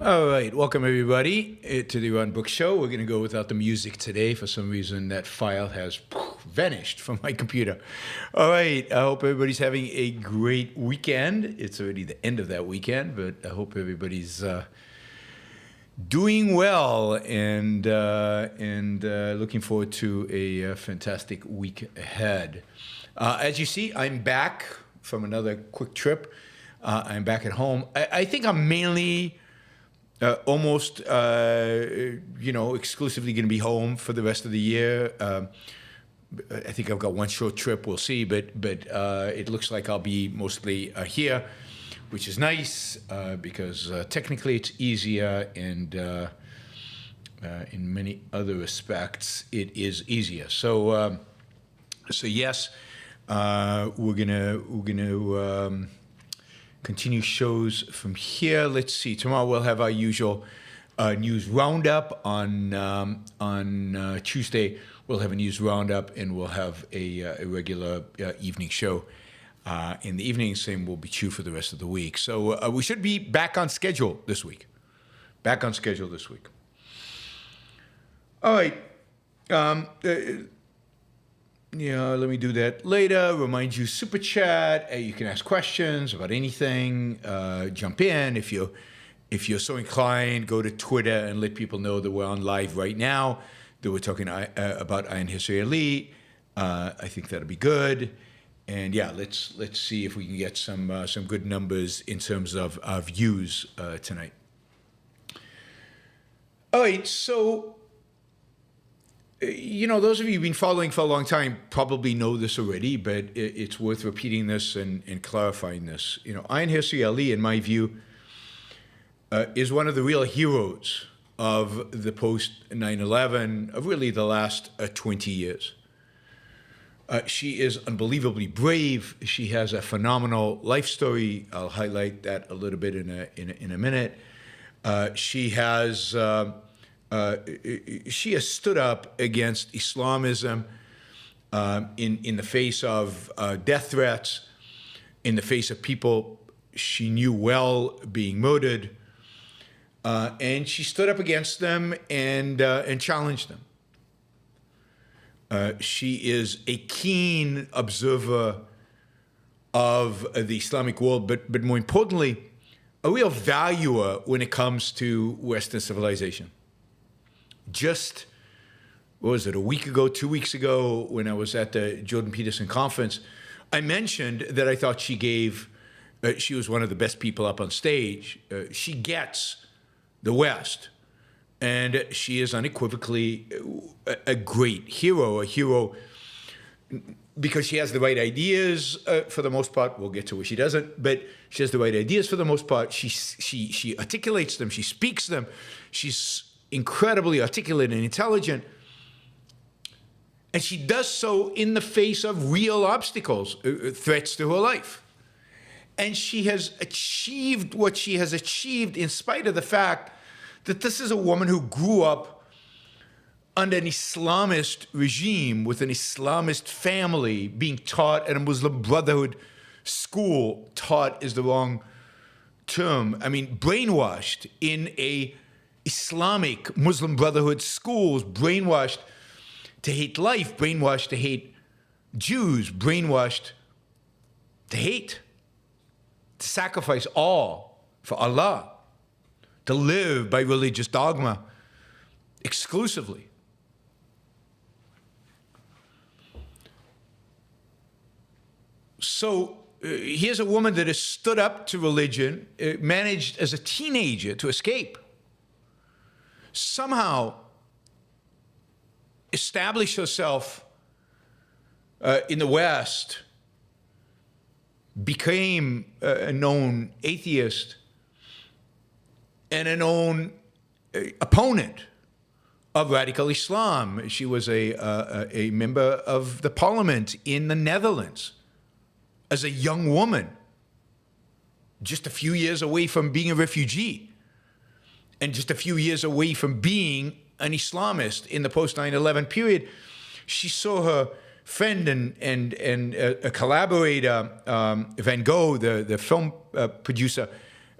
All right, welcome everybody to the Yaron Brook Show. We're going to go without the music today. For some reason, that file has vanished from my computer. All right, I hope everybody's having a great weekend. It's already the end of that weekend, but I hope everybody's doing well and looking forward to a fantastic week ahead. As you see, I'm back from another quick trip. I'm back at home. I think I'm mainly almost, exclusively going to be home for the rest of the year. I think I've got one short trip. We'll see, but it looks like I'll be mostly here, which is nice because technically it's easier, and in many other respects it is easier. So yes, we're gonna continue shows from here. Let's see. Tomorrow we'll have our usual news roundup. On Tuesday we'll have a news roundup, and we'll have a regular evening show in the evening. Same will be true for the rest of the week. So we should be back on schedule this week. All right. Let me do that later. Remind you, super chat. You can ask questions about anything. Jump in if you're so inclined. Go to Twitter and let people know that we're on live right now. That we're talking about Ayaan Hirsi Ali. I think that'll be good. And yeah, let's see if we can get some good numbers in terms of views tonight. All right, so. Those of you who've been following for a long time probably know this already, but it's worth repeating this and clarifying this. Ayaan Hirsi Ali, in my view, is one of the real heroes of the post-9/11, of really the last 20 years. She is unbelievably brave. She has a phenomenal life story. I'll highlight that a little bit in a minute. She has stood up against Islamism in the face of death threats, in the face of people she knew well being murdered, and she stood up against them and challenged them. She is a keen observer of the Islamic world, but more importantly, a real valuer when it comes to Western civilization. Just, what was it, a week ago, 2 weeks ago, when I was at the Jordan Peterson conference, I mentioned that I thought she was one of the best people up on stage. She gets the West, and she is unequivocally a great hero, a hero because she has the right ideas for the most part. We'll get to where she doesn't, but she has the right ideas for the most part. She articulates them, she speaks them, she's incredibly articulate and intelligent, and she does so in the face of real obstacles, threats to her life. And she has achieved what she has achieved in spite of the fact that this is a woman who grew up under an Islamist regime with an Islamist family, being taught at a Muslim Brotherhood school. Taught is the wrong term. I mean, brainwashed in a Islamic Muslim Brotherhood schools, brainwashed to hate life, brainwashed to hate Jews, brainwashed to hate, to sacrifice all for Allah, to live by religious dogma exclusively. So here's a woman that has stood up to religion, managed as a teenager to escape, somehow establish herself in the West, became a known atheist and a known opponent of radical Islam. She was a member of the parliament in the Netherlands as a young woman, just a few years away from being a refugee, and just a few years away from being an Islamist in the post-9/11 period. She saw her friend and a collaborator, Van Gogh, the film producer,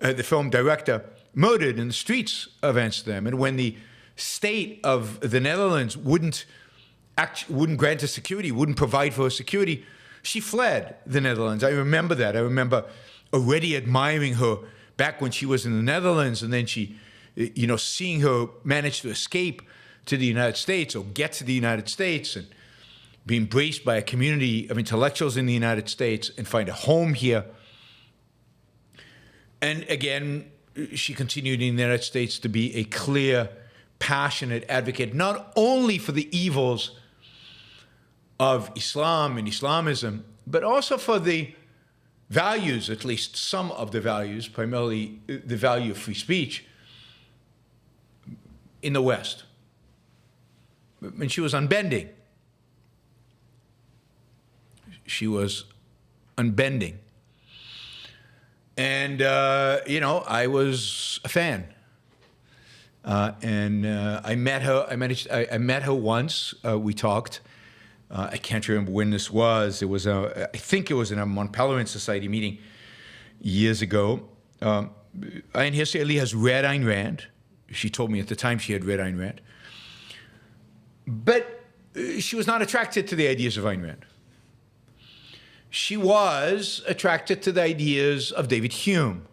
the film director, murdered in the streets of Amsterdam. And when the state of the Netherlands wouldn't grant her security, wouldn't provide for her security, she fled the Netherlands. I remember that. I remember already admiring her back when she was in the Netherlands, and then she, seeing her manage to escape to the United States or get to the United States and be embraced by a community of intellectuals in the United States and find a home here. And again, she continued in the United States to be a clear, passionate advocate, not only for the evils of Islam and Islamism, but also for the values, at least some of the values, primarily the value of free speech in the West. And she was unbending. She was unbending. And, I was a fan. I met her. I met her once. We talked. I can't remember when this was. I think it was in a Mont Pelerin Society meeting years ago. Ayaan Hirsi Ali has read Ayn Rand. She told me at the time she had read Ayn Rand. But she was not attracted to the ideas of Ayn Rand. She was attracted to the ideas of David Hume,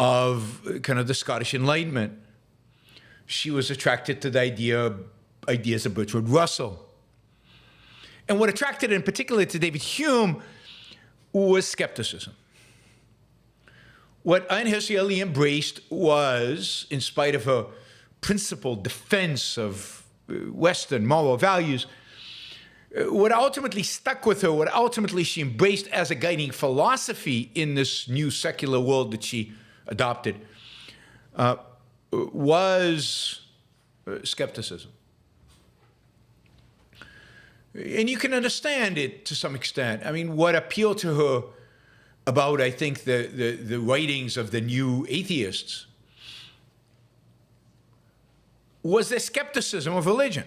of kind of the Scottish Enlightenment. She was attracted to the ideas of Bertrand Russell. And what attracted her in particular to David Hume was skepticism. What Ayaan Hirsi Ali embraced was, in spite of her principled defense of Western moral values, what ultimately stuck with her, what ultimately she embraced as a guiding philosophy in this new secular world that she adopted, was skepticism. And you can understand it to some extent. I mean, what appealed to her about, I think, the writings of the new atheists was their skepticism of religion.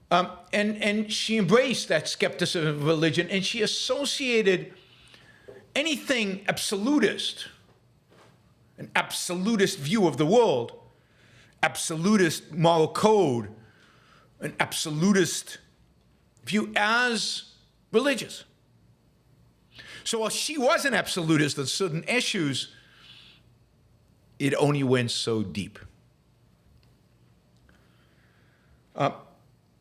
And she embraced that skepticism of religion, and she associated anything absolutist, an absolutist view of the world, absolutist moral code, an absolutist view as religious. So while she was an absolutist on certain issues, it only went so deep.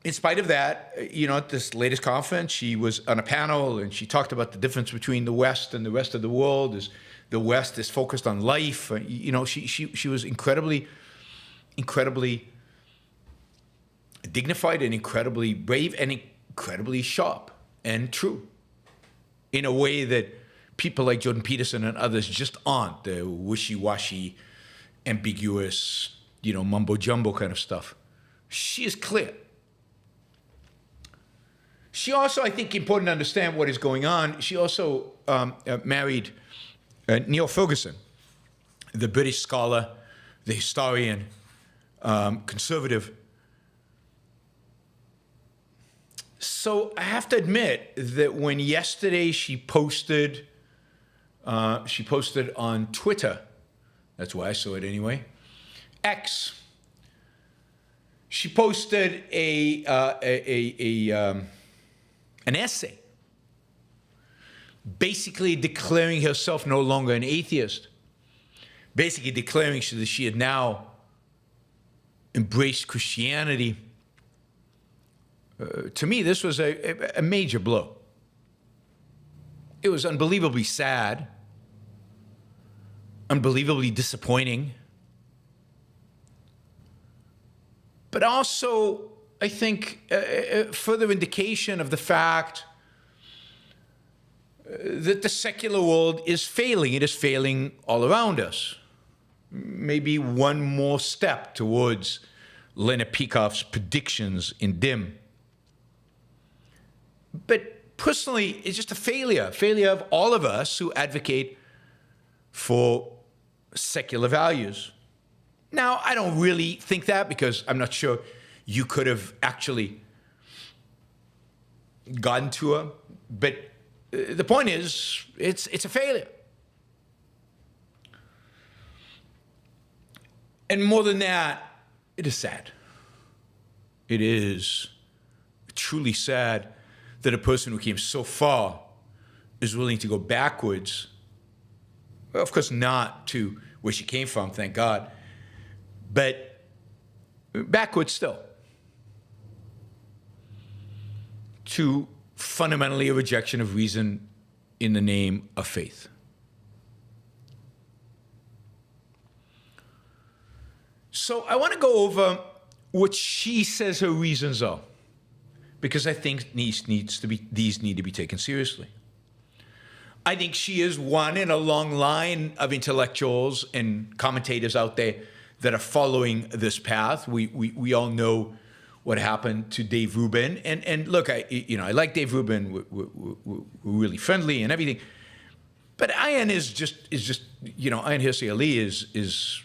In spite of that, at this latest conference, she was on a panel and she talked about the difference between the West and the rest of the world. The West is focused on life. She was incredibly dignified and incredibly brave and incredibly sharp and true in a way that people like Jordan Peterson and others just aren't. The wishy-washy, ambiguous, mumbo-jumbo kind of stuff. She is clear. She also, I think, important to understand what is going on. She also married Neil Ferguson, the British scholar, the historian, conservative. So I have to admit that when yesterday she posted on Twitter, that's why I saw it anyway, X, she posted an essay basically declaring herself no longer an atheist, basically declaring that she had now embraced Christianity. To me, this was a major blow. It was unbelievably sad, unbelievably disappointing, but also, I think, a further indication of the fact that the secular world is failing. It is failing all around us. Maybe one more step towards Leonard Peikoff's predictions in DIM. But personally, it's just a failure of all of us who advocate for secular values. Now, I don't really think that, because I'm not sure you could have actually gotten to her. But the point is, it's a failure. And more than that, it is sad. It is truly sad that a person who came so far is willing to go backwards. Well, of course, not to where she came from, thank God, but backwards still. To fundamentally a rejection of reason in the name of faith. So I want to go over what she says her reasons are, because I think these need to be taken seriously. I think she is one in a long line of intellectuals and commentators out there that are following this path. We all know what happened to Dave Rubin, and look, I like Dave Rubin. We're really friendly and everything, but Ayaan is just Ayaan Hirsi Ali is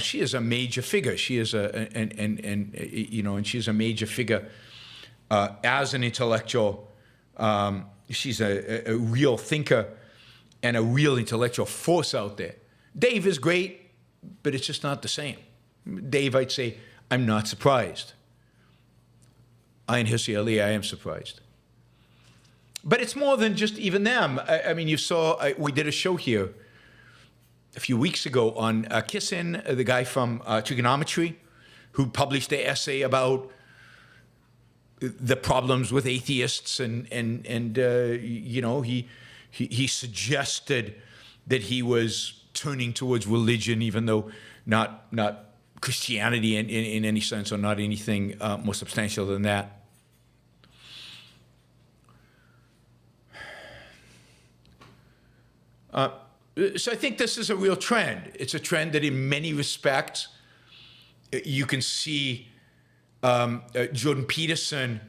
she is a major figure. She is and she's a major figure as an intellectual. She's a real thinker and a real intellectual force out there. Dave is great, but it's just not the same. Dave, I'd say, I'm not surprised. Ayaan Hirsi Ali, I am surprised. But it's more than just even them. I mean, you saw, we did a show here a few weeks ago on Kissin, the guy from Trigonometry, who published an essay about the problems with atheists, and he suggested that he was turning towards religion, even though not Christianity in any sense, or not anything more substantial than that. So I think this is a real trend. It's a trend that in many respects you can see Jordan Peterson,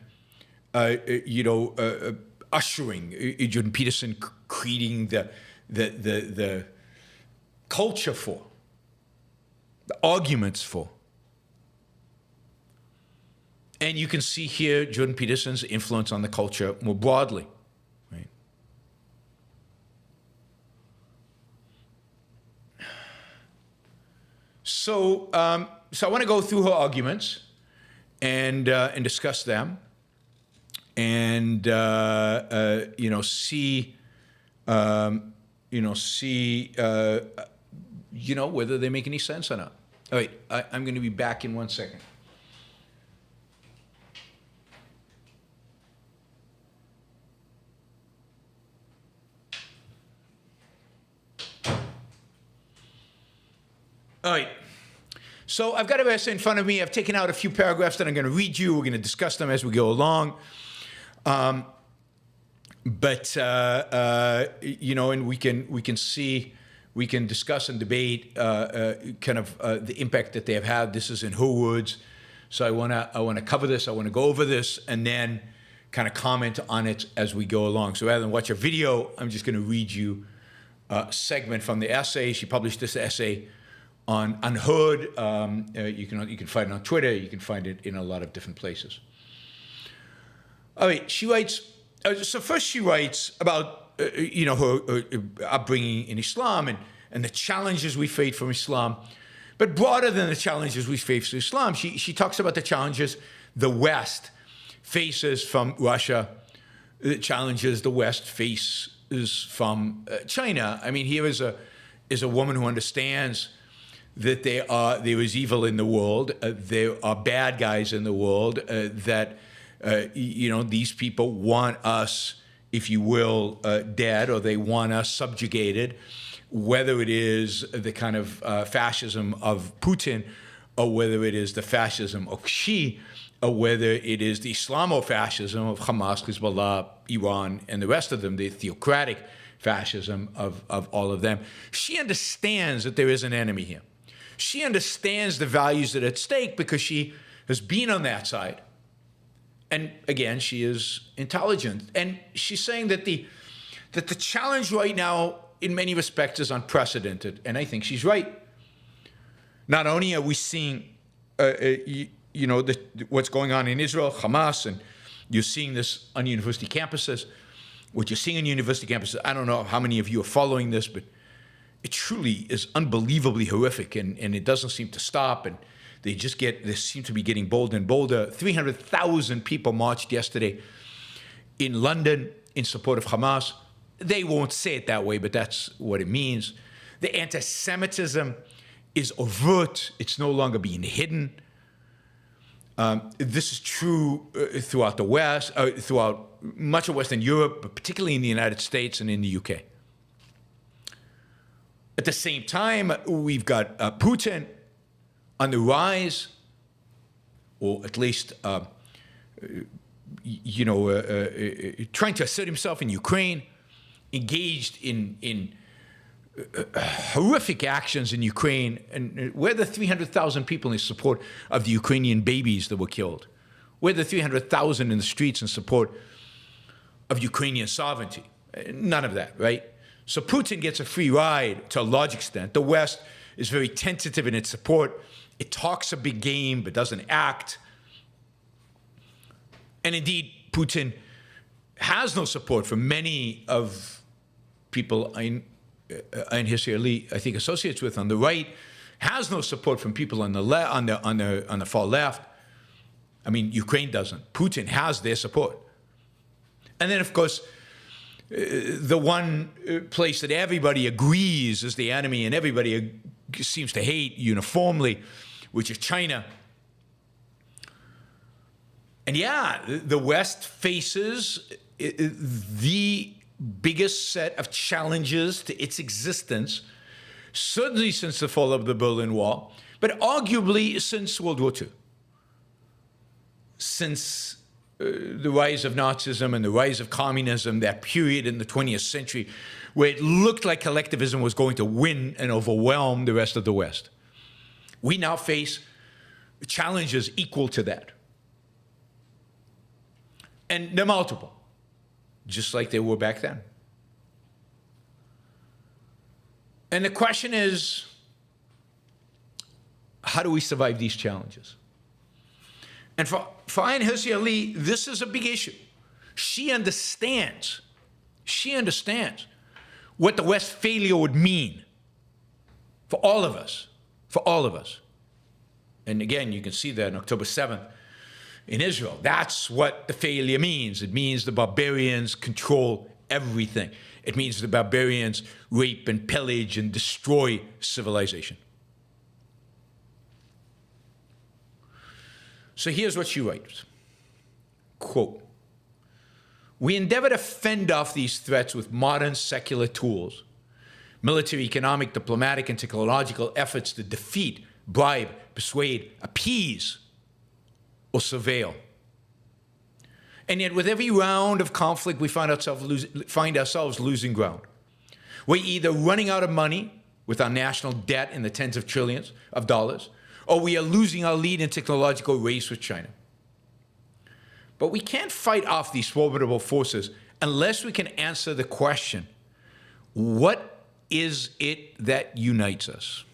ushering, Jordan Peterson creating the culture for, the arguments for. And you can see here Jordan Peterson's influence on the culture more broadly. Right? So I want to go through her arguments and discuss them, and see whether they make any sense or not. All right, I'm going to be back in 1 second. All right. So I've got an essay in front of me. I've taken out a few paragraphs that I'm going to read you. We're going to discuss them as we go along. And we can see, we can discuss and debate the impact that they have had. This is in her words. So I want to cover this. I want to go over this and then kind of comment on it as we go along. So rather than watch a video, I'm just going to read you a segment from the essay. She published this essay on Unheard. You can find it on Twitter. You can find it in a lot of different places. All right, she writes. So first, she writes about her upbringing in Islam and the challenges we face from Islam, but broader than the challenges we face from Islam, she talks about the challenges the West faces from Russia, the challenges the West faces from China. I mean, here is a woman who understands that there is evil in the world, there are bad guys in the world, that these people want us, if you will, dead, or they want us subjugated, whether it is the kind of fascism of Putin, or whether it is the fascism of Xi, or whether it is the Islamofascism of Hamas, Hezbollah, Iran, and the rest of them, the theocratic fascism of all of them. She understands that there is an enemy here. She understands the values that are at stake because she has been on that side. And again, she is intelligent. And she's saying that the challenge right now, in many respects, is unprecedented. And I think she's right. Not only are we seeing, what's going on in Israel, Hamas, and you're seeing this on university campuses. What you're seeing on university campuses, I don't know how many of you are following this, but it truly is unbelievably horrific, and it doesn't seem to stop, and they seem to be getting bolder and bolder. 300,000 people marched yesterday in London in support of Hamas. They won't say it that way, but that's what it means. The anti-Semitism is overt. It's no longer being hidden. This is true throughout the West, throughout much of Western Europe, but particularly in the United States and in the UK. At the same time, we've got Putin on the rise, or at least, trying to assert himself in Ukraine, engaged in horrific actions in Ukraine, and where the 300,000 people in support of the Ukrainian babies that were killed? Where the 300,000 in the streets in support of Ukrainian sovereignty? None of that, right? So Putin gets a free ride to a large extent. The West is very tentative in its support. It talks a big game, but doesn't act. And indeed, Putin has no support from many of people Ayaan Hirsi Ali, I think, associates with on the right, has no support from people on the far left. I mean, Ukraine doesn't. Putin has their support. And then, of course, the one place that everybody agrees is the enemy and everybody seems to hate uniformly, which is China. And yeah, the West faces the biggest set of challenges to its existence, certainly since the fall of the Berlin Wall, but arguably since World War II. Since the rise of Nazism and the rise of communism, that period in the 20th century where it looked like collectivism was going to win and overwhelm the rest of the West. We now face challenges equal to that. And they're multiple, just like they were back then. And the question is, how do we survive these challenges? And for Ayaan Hirsi Ali, this is a big issue. She understands what the West's failure would mean for all of us, And again, you can see that on October 7th in Israel. That's what the failure means. It means the barbarians control everything. It means the barbarians rape and pillage and destroy civilization. So here's what she writes, quote, "We endeavor to fend off these threats with modern secular tools, military, economic, diplomatic, and technological efforts to defeat, bribe, persuade, appease, or surveil. And yet with every round of conflict, we find ourselves losing ground. We're either running out of money with our national debt in the tens of trillions of dollars, or we are losing our lead in technological race with China. But we can't fight off these formidable forces unless we can answer the question, what is it that unites us?"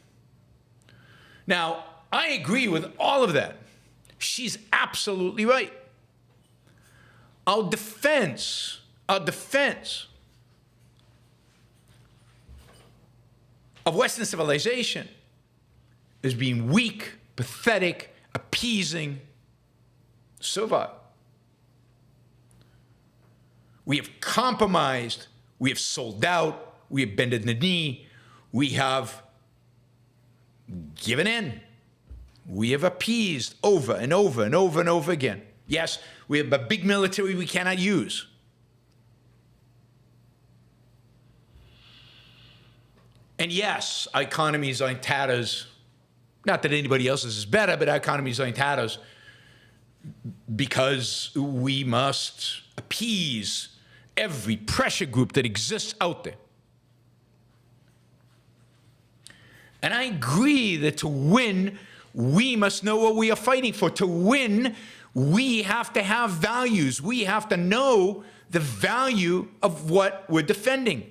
Now, I agree with all of that. She's absolutely right. Our defense of Western civilization is being weak, pathetic, appeasing, servile. We have compromised, we have sold out, we have bended the knee, we have given in, we have appeased over and over and over and over again. Yes, we have a big military we cannot use. And yes, our economies are in tatters. Not that anybody else's is better, but our economies are in tatters because we must appease every pressure group that exists out there. And I agree that to win, we must know what we are fighting for. To win, we have to have values. We have to know the value of what we're defending.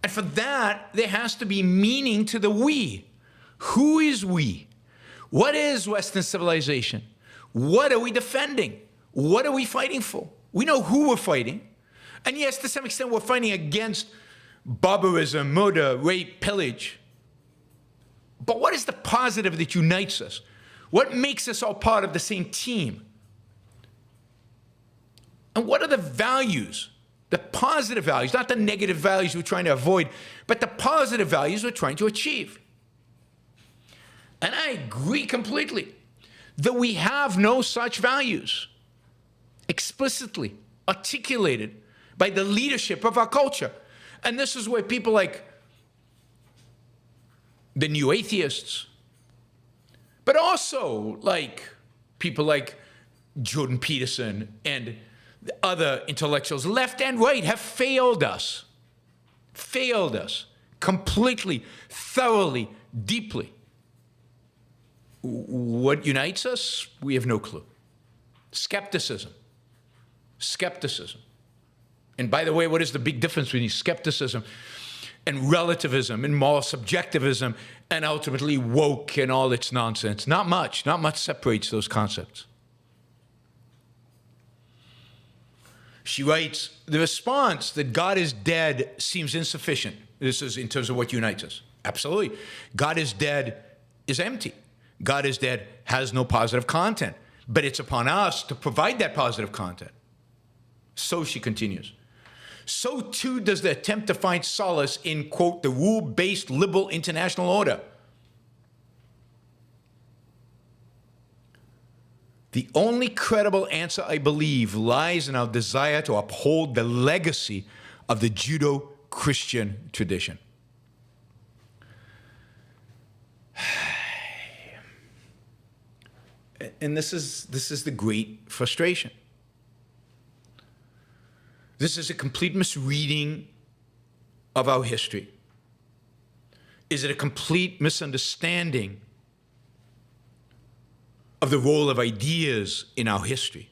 And for that, there has to be meaning to the we. Who is we? What is Western civilization? What are we defending? What are we fighting for? We know who we're fighting. And yes, to some extent, we're fighting against barbarism, murder, rape, pillage. But what is the positive that unites us? What makes us all part of the same team? And what are the values, the positive values, not the negative values we're trying to avoid, but the positive values we're trying to achieve? And I agree completely that we have no such values explicitly articulated by the leadership of our culture. And this is where people like the new atheists, but also like people like Jordan Peterson and other intellectuals, left and right, have failed us completely, thoroughly, deeply. What unites us? We have no clue. Skepticism. And by the way, what is the big difference between skepticism and relativism and moral subjectivism and ultimately woke and all its nonsense? Not much. Not much separates those concepts. She writes, the response that God is dead seems insufficient. This is in terms of what unites us. Absolutely. God is dead is empty. God is dead has no positive content. But it's upon us to provide that positive content. So she continues. So too does the attempt to find solace in, quote, the rule-based liberal international order. The only credible answer, I believe, lies in our desire to uphold the legacy of the Judeo-Christian tradition. And this is the great frustration. This is a complete misreading of our history. Is it a complete misunderstanding of the role of ideas in our history?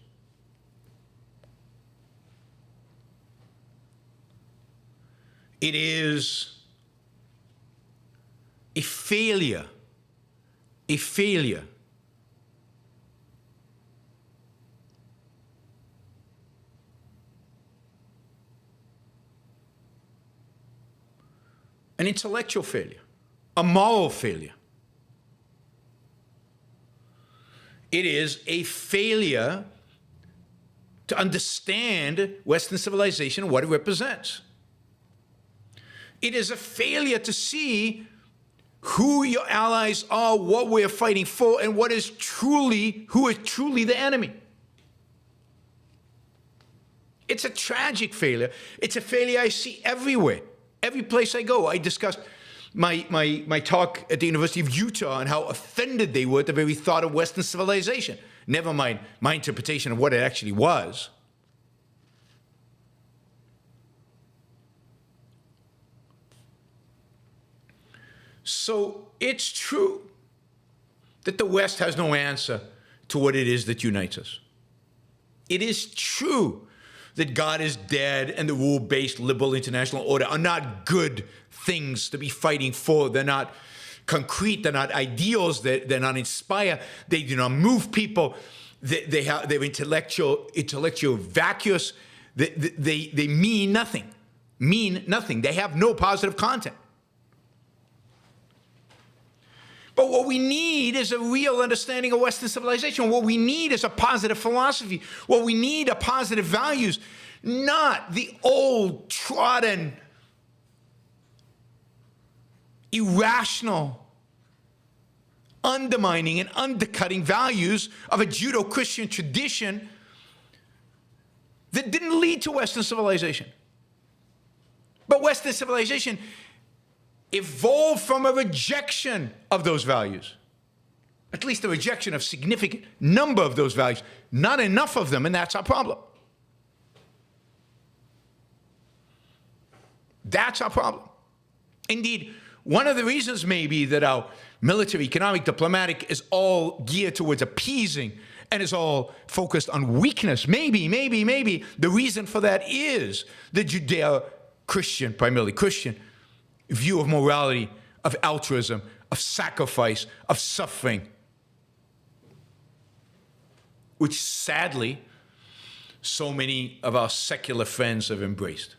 It is a failure an intellectual failure, a moral failure. It is a failure to understand Western civilization and what it represents. It is a failure to see who your allies are, what we're fighting for, and who is truly the enemy. It's a tragic failure. It's a failure I see everywhere. Every place I go. I discussed my talk at the University of Utah and how offended they were at the very thought of Western civilization. Never mind my interpretation of what it actually was. So it's true that the West has no answer to what it is that unites us. It is true that God is dead and the rule-based liberal international order are not good things to be fighting for. They're not concrete. They're not ideals. They're not inspire. They do not move people. They're intellectual vacuous. They mean nothing. They have no positive content. But what we need is a real understanding of Western civilization. What we need is a positive philosophy. What we need are positive values, not the old, trodden, irrational, undermining and undercutting values of a Judeo-Christian tradition that didn't lead to Western civilization. But Western civilization evolved from a rejection of those values, at least a rejection of significant number of those values, not enough of them, and that's our problem. That's our problem. Indeed, one of the reasons maybe that our military, economic, diplomatic is all geared towards appeasing and is all focused on weakness, maybe the reason for that is the Judeo-Christian, primarily Christian, view of morality, of altruism, of sacrifice, of suffering, which sadly so many of our secular friends have embraced.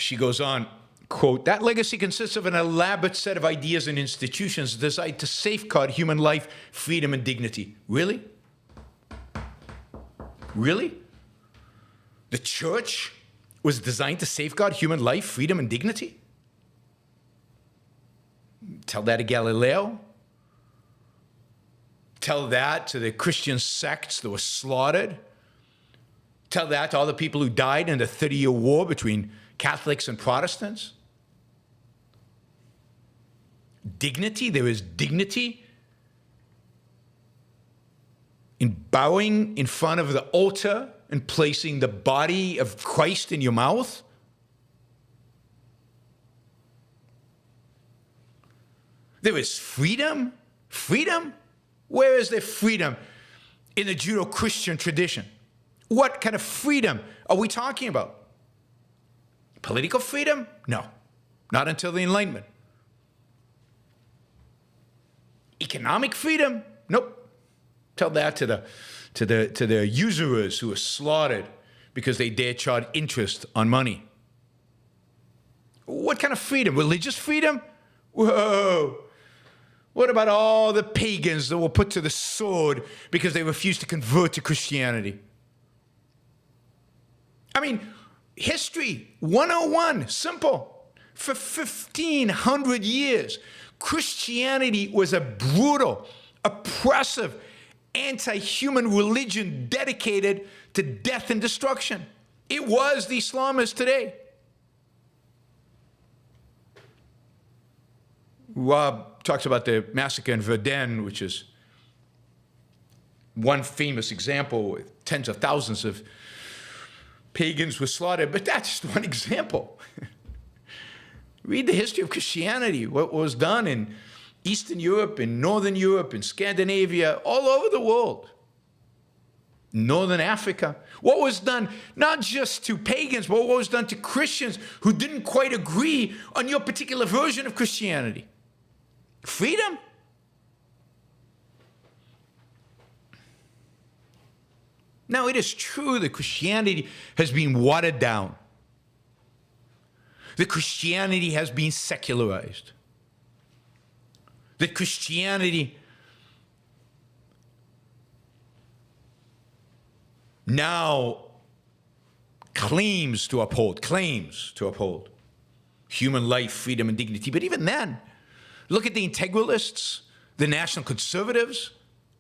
She goes on, quote, "That legacy consists of an elaborate set of ideas and institutions designed to safeguard human life, freedom, and dignity." Really? Really? The church was designed to safeguard human life, freedom, and dignity? Tell that to Galileo. Tell that to the Christian sects that were slaughtered. Tell that to all the people who died in the 30-year war between Catholics and Protestants. Dignity, there is dignity in bowing in front of the altar and placing the body of Christ in your mouth. There is freedom. Freedom? Where is there freedom in the Judeo-Christian tradition? What kind of freedom are we talking about? Political freedom? No, not until the Enlightenment. Economic freedom? Nope. Tell that to the usurers who were slaughtered because they dared charge interest on money. What kind of freedom? Religious freedom? Whoa. What about all the pagans that were put to the sword because they refused to convert to Christianity? I mean, history 101, simple. For 1,500 years, Christianity was a brutal, oppressive, anti-human religion dedicated to death and destruction. It was the Islamists today. Rob talks about the massacre in Verdun, which is one famous example with tens of thousands of pagans were slaughtered, but that's just one example. Read the history of Christianity, what was done in Eastern Europe, in Northern Europe, in Scandinavia, all over the world. Northern Africa. What was done not just to pagans, but what was done to Christians who didn't quite agree on your particular version of Christianity. Freedom? Now, it is true that Christianity has been watered down. That Christianity has been secularized. That Christianity now claims to uphold human life, freedom, and dignity. But even then, look at the integralists, the national conservatives.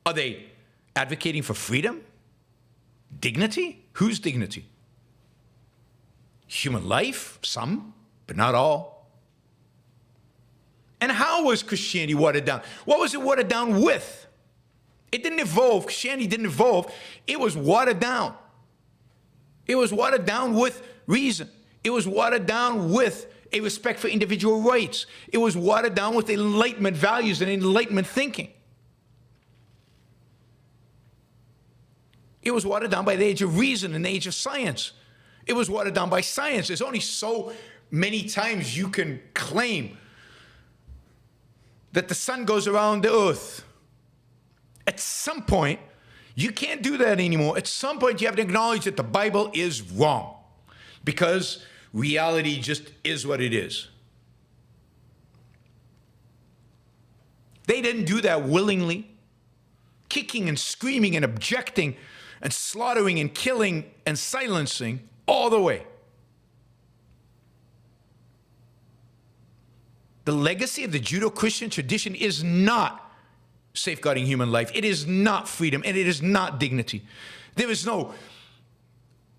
Are they advocating for freedom? Dignity? Whose dignity? Human life? Some, but not all. And how was Christianity watered down? What was it watered down with? It didn't evolve. Christianity didn't evolve. It was watered down. It was watered down with reason. It was watered down with a respect for individual rights. It was watered down with Enlightenment values and Enlightenment thinking. It was watered down by the age of reason and the age of science. It was watered down by science. There's only so many times you can claim that the sun goes around the earth. At some point, you can't do that anymore. At some point, you have to acknowledge that the Bible is wrong because reality just is what it is. They didn't do that willingly, kicking and screaming and objecting and slaughtering and killing and silencing all the way. The legacy of the Judeo-Christian tradition is not safeguarding human life. It is not freedom, and it is not dignity. There is no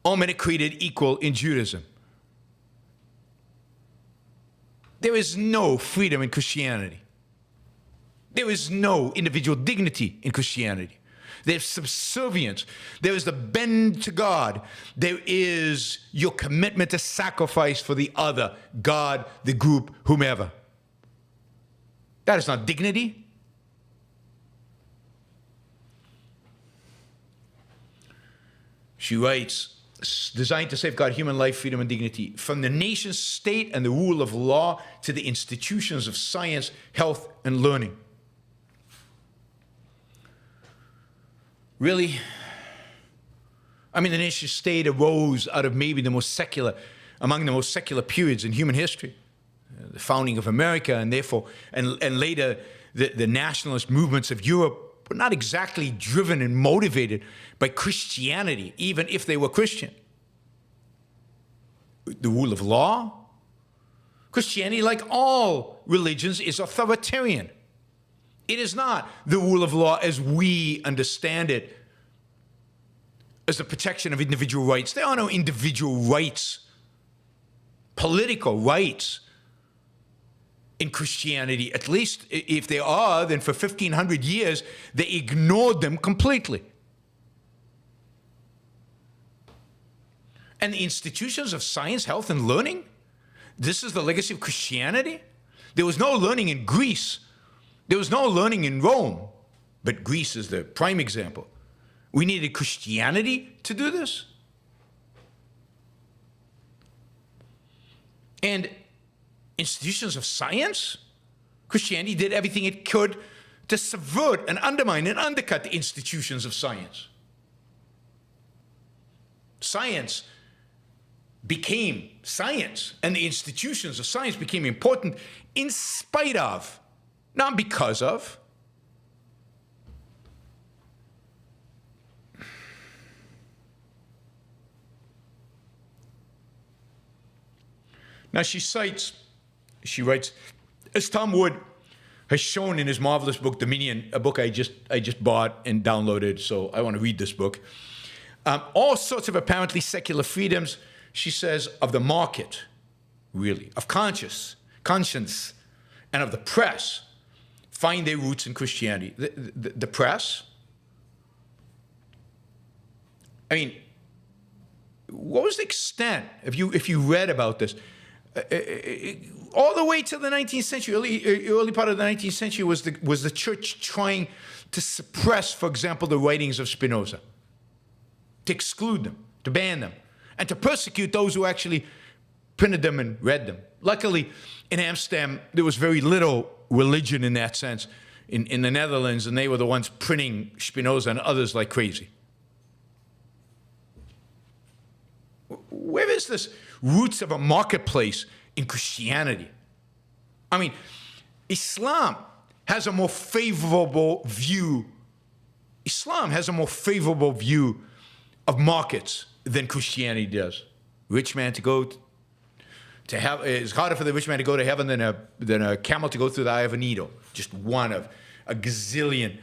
all men are created equal in Judaism. There is no freedom in Christianity. There is no individual dignity in Christianity. There's subservience. There is the bend to God. There is your commitment to sacrifice for the other, God, the group, whomever. That is not dignity. She writes, designed to safeguard human life, freedom, and dignity, from the nation state and the rule of law to the institutions of science, health, and learning. Really? I mean, the nation state arose out of maybe the most secular among the most secular periods in human history. The founding of America, and therefore, and later the nationalist movements of Europe were not exactly driven and motivated by Christianity, even if they were Christian. The rule of law. Christianity, like all religions, is authoritarian. It is not the rule of law as we understand it, as the protection of individual rights. There are no individual rights, political rights in Christianity. At least if there are, then for 1,500 years, they ignored them completely. And the institutions of science, health, and learning, this is the legacy of Christianity? There was no learning in Greece. There was no learning in Rome, but Greece is the prime example. We needed Christianity to do this. And institutions of science, Christianity did everything it could to subvert and undermine and undercut the institutions of science. Science became science, and the institutions of science became important in spite of, not because of. Now she writes, as Tom Wood has shown in his marvelous book, Dominion, a book I just bought and downloaded, so I want to read this book. All sorts of apparently secular freedoms, she says, of the market, really, of conscience, and of the press, find their roots in Christianity. The press? I mean, what was the extent, if you read about this, all the way to the 19th century, early part of the 19th century, was the church trying to suppress, for example, the writings of Spinoza, to exclude them, to ban them, and to persecute those who actually printed them and read them. Luckily, in Amsterdam, there was very little religion in that sense in the Netherlands, and they were the ones printing Spinoza and others like crazy. Where is this roots of a marketplace in Christianity? I mean, Islam has a more favorable view. Islam has a more favorable view of markets than Christianity does. Rich man to go to heaven, it's harder for the rich man to go to heaven than a camel to go through the eye of a needle. Just one of a gazillion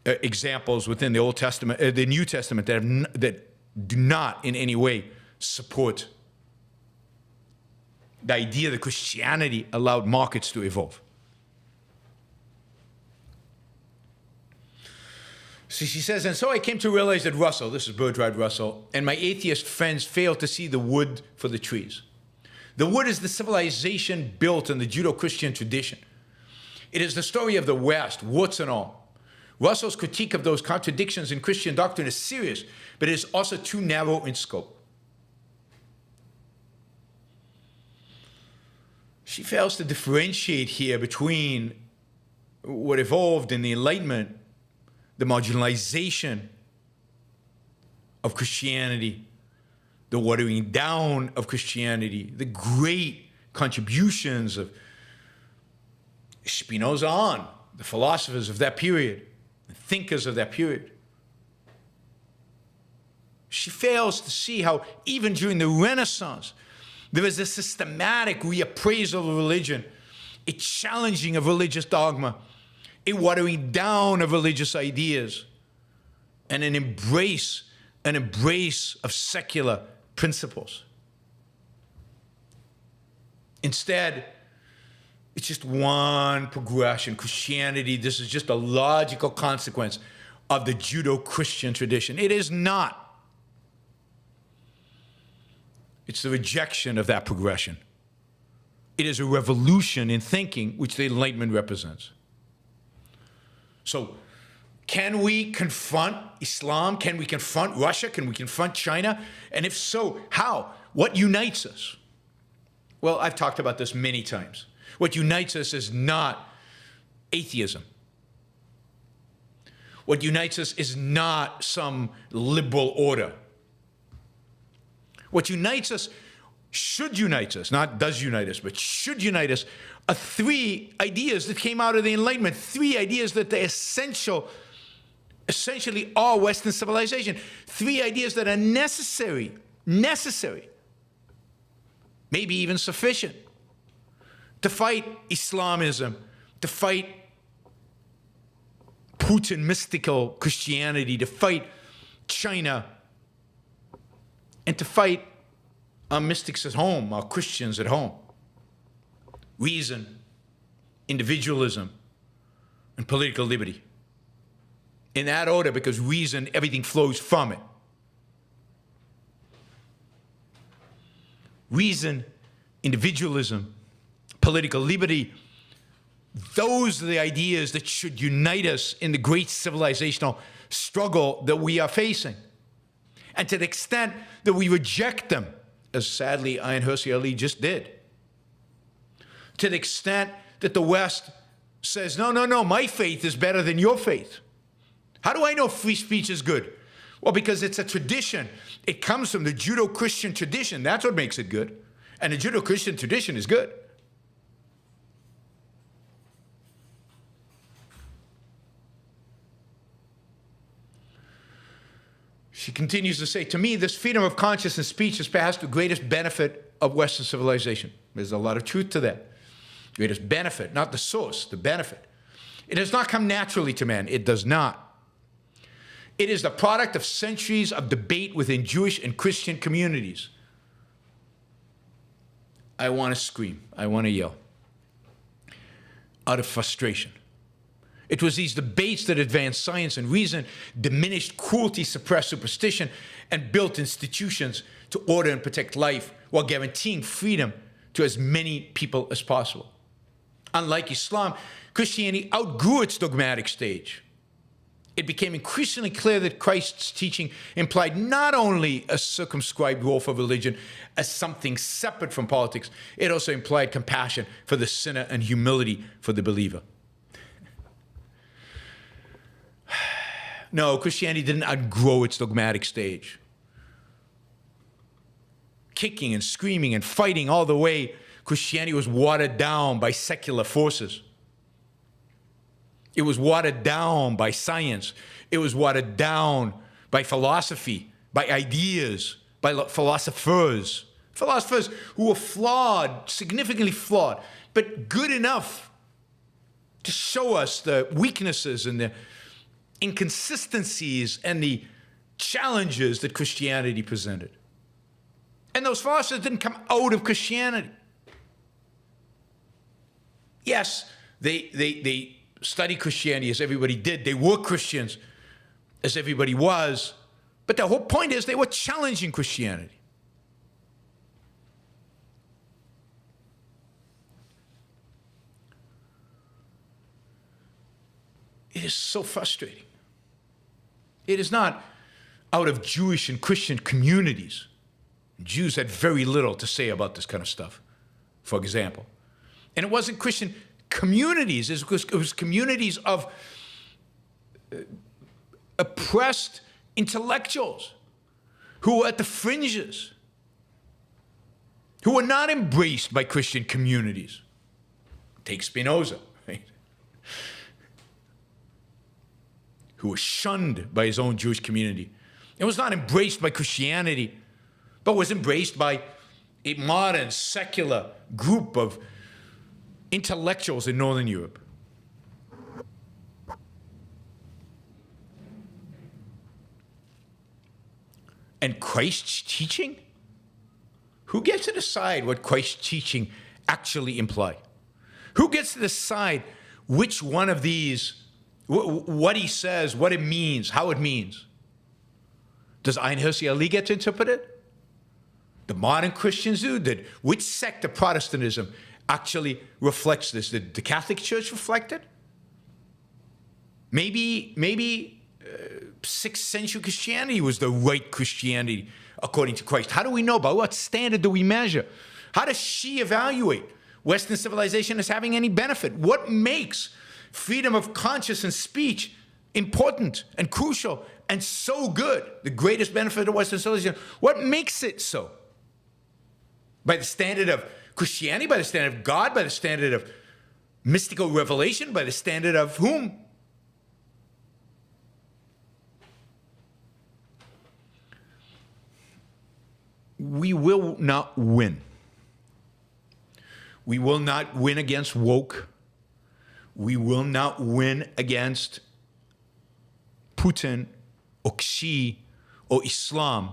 examples within the Old Testament, the New Testament that do not in any way support the idea that Christianity allowed markets to evolve. So she says, and so I came to realize that Russell, this is Bertrand Russell, and my atheist friends failed to see the wood for the trees. The wood is the civilization built on the Judeo-Christian tradition. It is the story of the West, warts and all. Russell's critique of those contradictions in Christian doctrine is serious, but it is also too narrow in scope. She fails to differentiate here between what evolved in the Enlightenment, the marginalization of Christianity, the watering down of Christianity, the great contributions of Spinoza on, the philosophers of that period, the thinkers of that period. She fails to see how even during the Renaissance, there is a systematic reappraisal of religion, a challenging of religious dogma, a watering down of religious ideas, and an embrace of secular principles. Instead, it's just one progression. Christianity, this is just a logical consequence of the Judeo-Christian tradition. It is not. It's the rejection of that progression. It is a revolution in thinking which the Enlightenment represents. So, can we confront Islam? Can we confront Russia? Can we confront China? And if so, how? What unites us? Well, I've talked about this many times. What unites us is not atheism. What unites us is not some liberal order. What unites us should unite us, not does unite us, but should unite us, are three ideas that came out of the Enlightenment, three ideas that are essentially are Western civilization, three ideas that are necessary, maybe even sufficient, to fight Islamism, to fight Putin mystical Christianity, to fight China, and to fight our mystics at home, our Christians at home. Reason, individualism, and political liberty. In that order, because reason, everything flows from it. Reason, individualism, political liberty, those are the ideas that should unite us in the great civilizational struggle that we are facing. And to the extent that we reject them, as sadly Ayaan Hirsi Ali just did, to the extent that the West says, no, my faith is better than your faith. How do I know free speech is good? Well, because it's a tradition. It comes from the Judeo-Christian tradition. That's what makes it good. And the Judeo-Christian tradition is good. She continues to say, to me, this freedom of conscience and speech is perhaps the greatest benefit of Western civilization. There's a lot of truth to that. Greatest benefit, not the source, the benefit. It does not come naturally to man. It does not. It is the product of centuries of debate within Jewish and Christian communities. I want to scream. I want to yell. Out of frustration. It was these debates that advanced science and reason, diminished cruelty, suppressed superstition, and built institutions to order and protect life while guaranteeing freedom to as many people as possible. Unlike Islam, Christianity outgrew its dogmatic stage. It became increasingly clear that Christ's teaching implied not only a circumscribed role for religion as something separate from politics, it also implied compassion for the sinner and humility for the believer. No, Christianity didn't outgrow its dogmatic stage. Kicking and screaming and fighting all the way, Christianity was watered down by secular forces. It was watered down by science. It was watered down by philosophy, by ideas, by philosophers. Philosophers who were flawed, significantly flawed, but good enough to show us the weaknesses and the inconsistencies and the challenges that Christianity presented. And those philosophers didn't come out of Christianity. Yes, they studied Christianity as everybody did. They were Christians as everybody was. But the whole point is they were challenging Christianity. It is so frustrating. It is not out of Jewish and Christian communities. Jews had very little to say about this kind of stuff, for example. And it wasn't Christian communities. It was communities of oppressed intellectuals who were at the fringes, who were not embraced by Christian communities. Take Spinoza, right? Who was shunned by his own Jewish community. It was not embraced by Christianity, but was embraced by a modern, secular group of intellectuals in Northern Europe. And Christ's teaching? Who gets to decide what Christ's teaching actually imply? Who gets to decide which one of these, what he says, what it means, how it means? Does Ayaan Hirsi Ali get to interpret it? The modern Christians do? Which sect of Protestantism actually reflects this? Did the Catholic Church reflect it? Maybe 6th century Christianity was the right Christianity according to Christ. How do we know? By what standard do we measure? How does she evaluate Western civilization as having any benefit? What makes freedom of conscience and speech important and crucial and so good? The greatest benefit of Western civilization. What makes it so? By the standard of Christianity, by the standard of God, by the standard of mystical revelation, by the standard of whom? We will not win. We will not win against woke. We will not win against Putin or Xi or Islam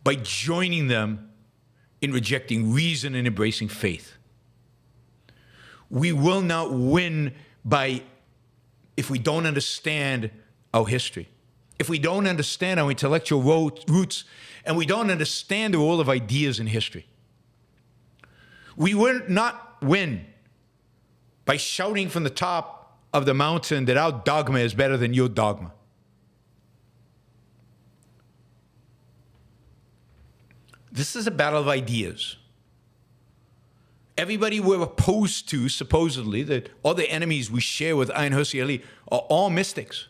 by joining them in rejecting reason and embracing faith. We will not win if we don't understand our history, if we don't understand our intellectual roots, and we don't understand the role of ideas in history. We will not win by shouting from the top of the mountain that our dogma is better than your dogma. This is a battle of ideas. Everybody we're opposed to, supposedly, that all the enemies we share with Ayaan Hirsi Ali are all mystics.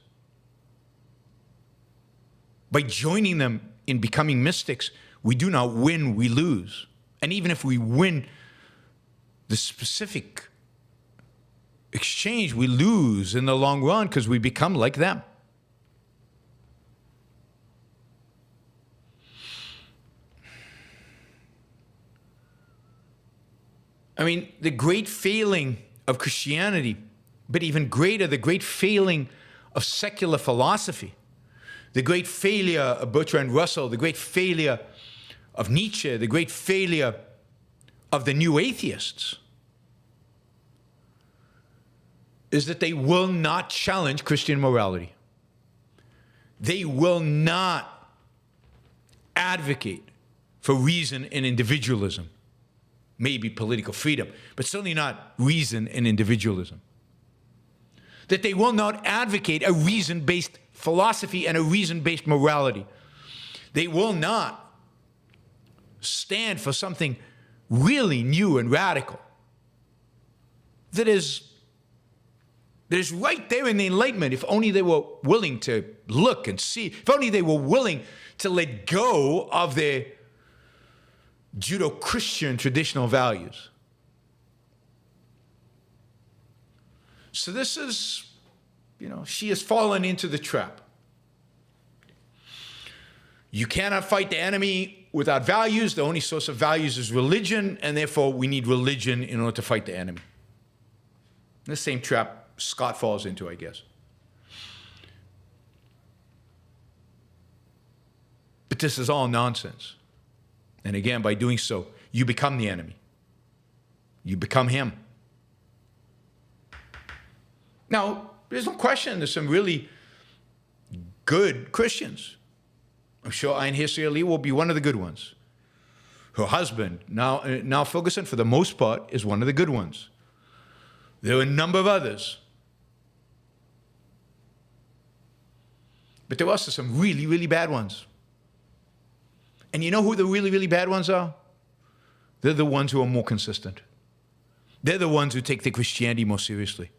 By joining them in becoming mystics, we do not win, we lose. And even if we win the specific exchange, we lose in the long run because we become like them. I mean, the great failing of Christianity, but even greater, the great failing of secular philosophy, the great failure of Bertrand Russell, the great failure of Nietzsche, the great failure of the new atheists, is that they will not challenge Christian morality. They will not advocate for reason and individualism. Maybe political freedom, but certainly not reason and individualism. That they will not advocate a reason-based philosophy and a reason-based morality. They will not stand for something really new and radical that is right there in the Enlightenment, if only they were willing to look and see, if only they were willing to let go of their Judeo-Christian traditional values. So this is, she has fallen into the trap. You cannot fight the enemy without values. The only source of values is religion, and therefore we need religion in order to fight the enemy. The same trap Scott falls into, I guess. But this is all nonsense. And again, by doing so, you become the enemy. You become him. Now, there's no question there's some really good Christians. I'm sure Ayaan Hirsi Ali will be one of the good ones. Her husband, now Ferguson, for the most part, is one of the good ones. There are a number of others. But there are also some really, really bad ones. And you know who the really, really bad ones are? They're the ones who are more consistent. They're the ones who take their Christianity more seriously.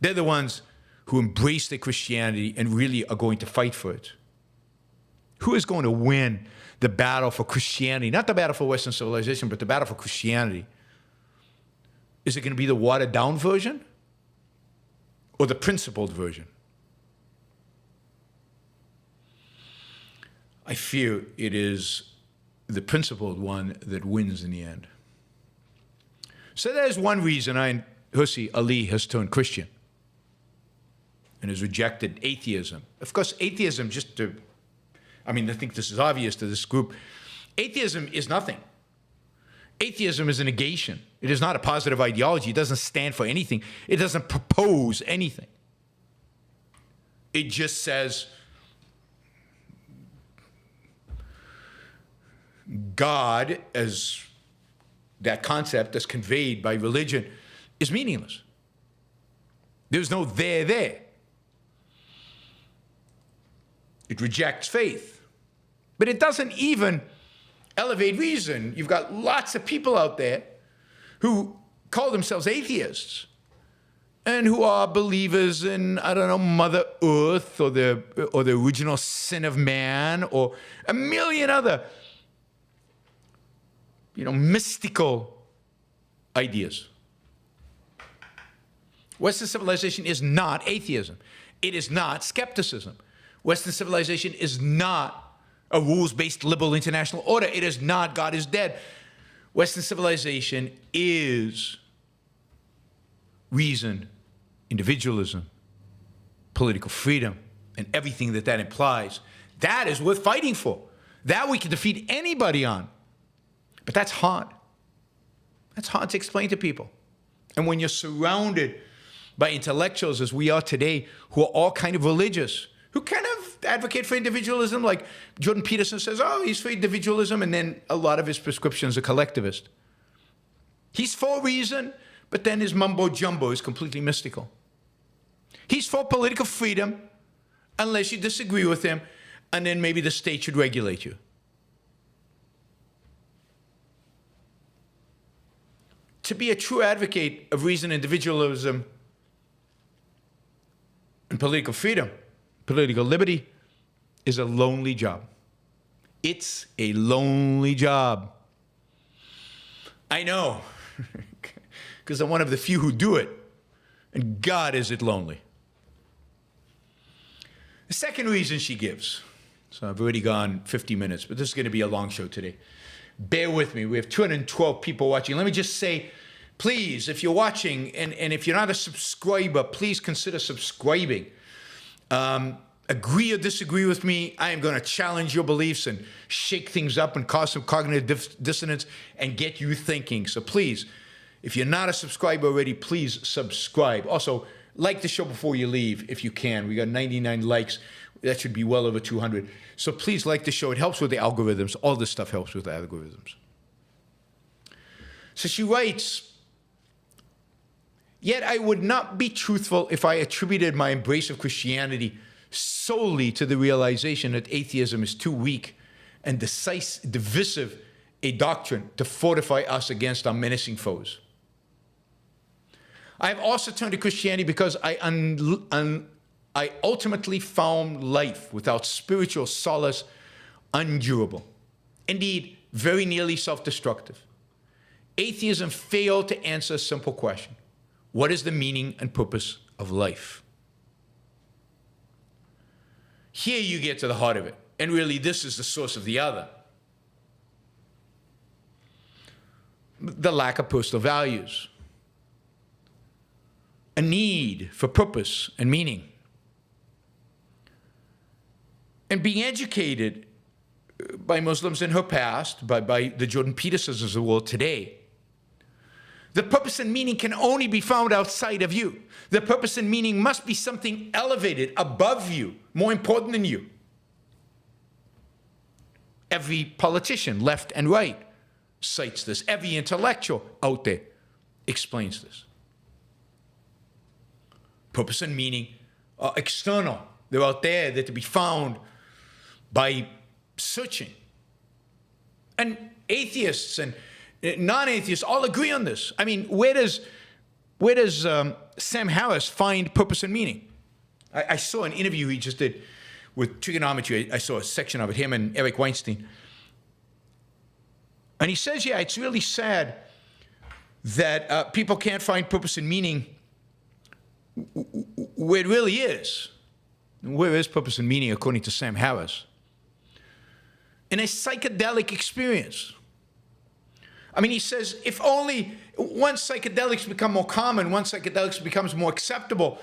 They're the ones who embrace their Christianity and really are going to fight for it. Who is going to win the battle for Christianity? Not the battle for Western civilization, but the battle for Christianity. Is it going to be the watered-down version or the principled version? I fear it is the principled one that wins in the end. So there's one reason Ayaan Hirsi Ali has turned Christian and has rejected atheism. Of course, atheism, I think this is obvious to this group, atheism is nothing. Atheism is a negation. It is not a positive ideology. It doesn't stand for anything. It doesn't propose anything. It just says, God, as that concept that's conveyed by religion, is meaningless. There's no there. It rejects faith. But it doesn't even elevate reason. You've got lots of people out there who call themselves atheists and who are believers in, Mother Earth or the original sin of man or a million other mystical ideas. Western civilization is not atheism. It is not skepticism. Western civilization is not a rules-based liberal international order. It is not God is dead. Western civilization is reason, individualism, political freedom, and everything that that implies. That is worth fighting for. That we can defeat anybody on. But that's hard. That's hard to explain to people. And when you're surrounded by intellectuals, as we are today, who are all kind of religious, who kind of advocate for individualism, like Jordan Peterson says, oh, he's for individualism, and then a lot of his prescriptions are collectivist. He's for reason, but then his mumbo-jumbo is completely mystical. He's for political freedom, unless you disagree with him, and then maybe the state should regulate you. To be a true advocate of reason, individualism, and political freedom, political liberty, is a lonely job. It's a lonely job. I know, because I'm one of the few who do it, and God, is it lonely. The second reason she gives, so I've already gone 50 minutes, but this is going to be a long show today. Bear with me. We have 212 people watching. Let me just say, please, if you're watching, and if you're not a subscriber, please consider subscribing. Agree or disagree with me, I am going to challenge your beliefs and shake things up and cause some cognitive dissonance and get you thinking. So please, if you're not a subscriber already, please subscribe. Also, like the show before you leave, if you can. We got 99 likes. That should be well over 200. So please like the show. It helps with the algorithms. All this stuff helps with the algorithms. So she writes, yet I would not be truthful if I attributed my embrace of Christianity solely to the realization that atheism is too weak and divisive a doctrine to fortify us against our menacing foes. I have also turned to Christianity because I ultimately found life without spiritual solace undurable, indeed, very nearly self-destructive. Atheism failed to answer a simple question. What is the meaning and purpose of life? Here you get to the heart of it, and really this is the source of the other. The lack of personal values. A need for purpose and meaning. And being educated by Muslims in her past, by the Jordan Petersons of the world today, the purpose and meaning can only be found outside of you. The purpose and meaning must be something elevated above you, more important than you. Every politician, left and right, cites this. Every intellectual out there explains this. Purpose and meaning are external. They're out there. They're to be found by searching. And atheists and non-atheists all agree on this. I mean, where does Sam Harris find purpose and meaning? I saw an interview he just did with trigonometry. I saw a section of it, him and Eric Weinstein. And he says, yeah, it's really sad that people can't find purpose and meaning where it really is. Where is purpose and meaning, according to Sam Harris? In a psychedelic experience. I mean, he says, if only once psychedelics become more common, once psychedelics becomes more acceptable,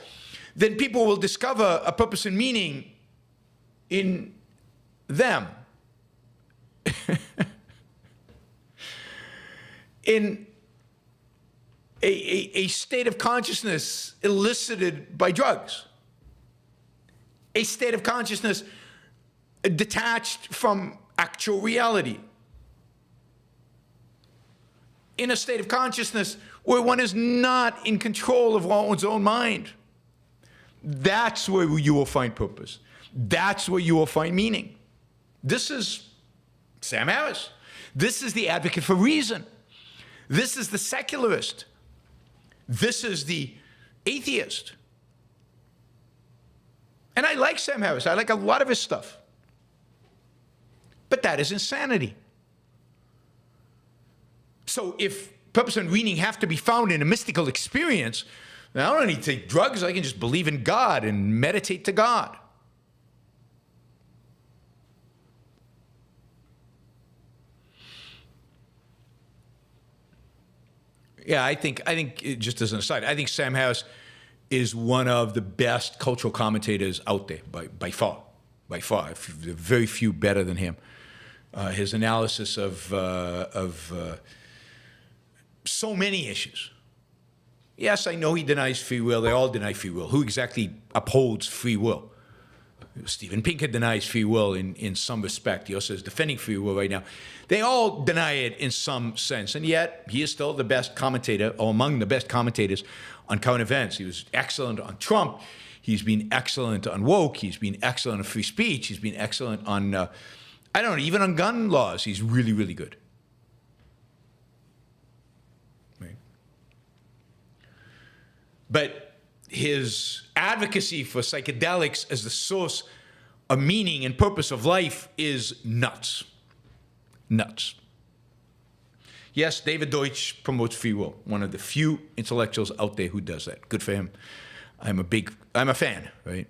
then people will discover a purpose and meaning in them. In a state of consciousness elicited by drugs. A state of consciousness detached from actual reality. In a state of consciousness where one is not in control of one's own mind. That's where you will find purpose. That's where you will find meaning. This is Sam Harris. This is the advocate for reason. This is the secularist. This is the atheist. And I like Sam Harris. I like a lot of his stuff. But that is insanity. So if purpose and meaning have to be found in a mystical experience, then I don't need to take drugs. I can just believe in God and meditate to God. Yeah, I think just as an aside, I think Sam Harris is one of the best cultural commentators out there by far. There are very few better than him. His analysis of so many issues. Yes, I know he denies free will. They all deny free will. Who exactly upholds free will? Steven Pinker denies free will in some respect. He also is defending free will right now. They all deny it in some sense, and yet he is still the best commentator, or among the best commentators on current events. He was excellent on Trump. He's been excellent on woke. He's been excellent on free speech. He's been excellent on, I don't know, even on gun laws. He's really, really good. Right. But his advocacy for psychedelics as the source of meaning and purpose of life is nuts. Nuts. Yes, David Deutsch promotes free will. One of the few intellectuals out there who does that. Good for him. I'm a fan, right?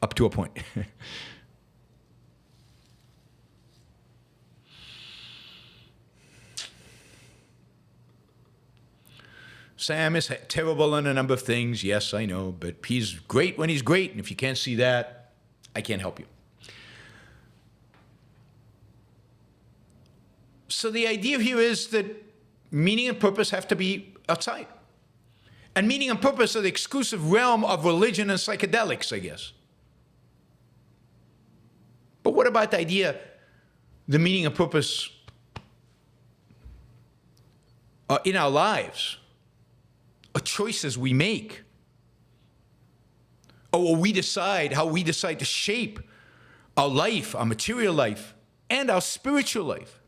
Up to a point. Sam is terrible on a number of things. Yes, I know, but he's great when he's great. And if you can't see that, I can't help you. So the idea here is that meaning and purpose have to be outside. And meaning and purpose are the exclusive realm of religion and psychedelics, I guess. But what about the idea, the meaning and purpose in our lives, or choices we make, or how we decide to shape our life, our material life, and our spiritual life?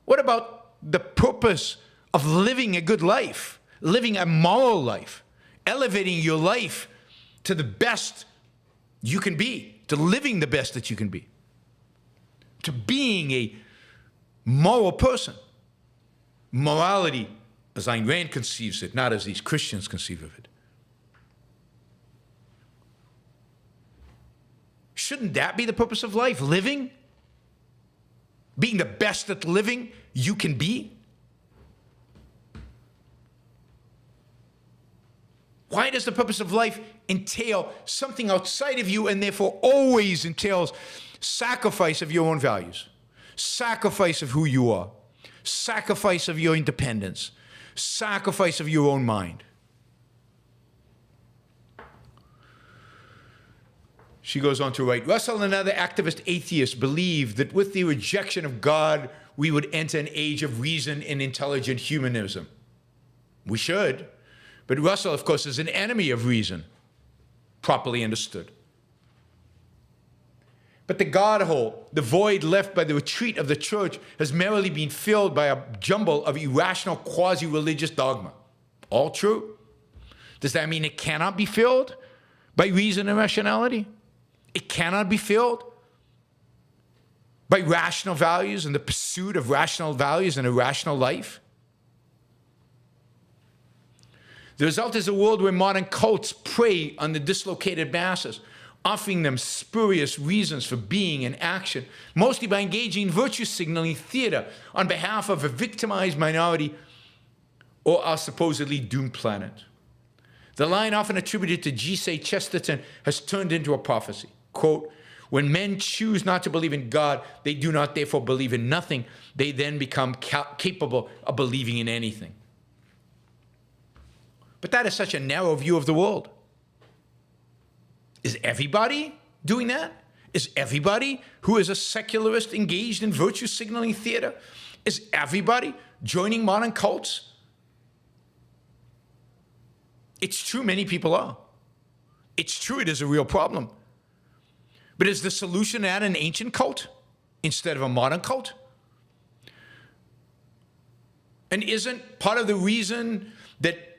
What about the purpose of living a good life, living a moral life, elevating your life to the best you can be, to living the best that you can be, to being a moral person? Morality, as Ayn Rand conceives it, not as these Christians conceive of it. Shouldn't that be the purpose of life? Living? Being the best at living you can be? Why does the purpose of life entail something outside of you, and therefore always entails sacrifice of your own values, sacrifice of who you are, sacrifice of your independence, sacrifice of your own mind? She goes on to write, Russell and other activist atheists believe that with the rejection of God, we would enter an age of reason and intelligent humanism. We should. But Russell, of course, is an enemy of reason, properly understood. But the God hole, the void left by the retreat of the church, has merely been filled by a jumble of irrational quasi-religious dogma. All true. Does that mean it cannot be filled by reason and rationality? It cannot be filled by rational values and the pursuit of rational values in a rational life? The result is a world where modern cults prey on the dislocated masses, offering them spurious reasons for being and action, mostly by engaging in virtue signaling theater on behalf of a victimized minority or our supposedly doomed planet. The line often attributed to G.C. Chesterton has turned into a prophecy. Quote, when men choose not to believe in God, they do not therefore believe in nothing. They then become capable of believing in anything. But that is such a narrow view of the world. Is everybody doing that? Is everybody who is a secularist engaged in virtue signaling theater? Is everybody joining modern cults? It's true many people are. It's true it is a real problem. But is the solution at an ancient cult instead of a modern cult? And isn't part of the reason that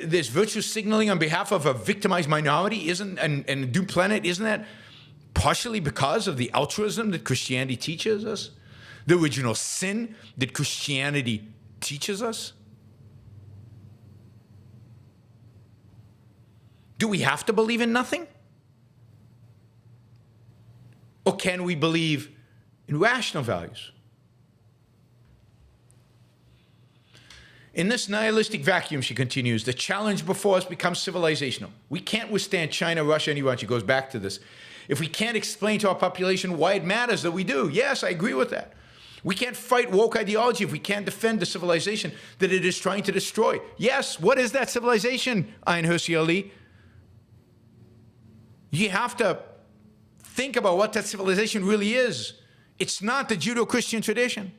there's virtue signaling on behalf of a victimized minority and a doomed planet, isn't that partially because of the altruism that Christianity teaches us? the original sin that Christianity teaches us? Do we have to believe in nothing? Or can we believe in rational values? In this nihilistic vacuum, she continues, the challenge before us becomes civilizational. We can't withstand China, Russia, and Iran. She goes back to this. If we can't explain to our population why it matters that we do, yes, I agree with that. We can't fight woke ideology if we can't defend the civilization that it is trying to destroy. Yes, what is that civilization, Ayaan Hirsi Ali? You have to think about what that civilization really is. It's not the Judeo-Christian tradition.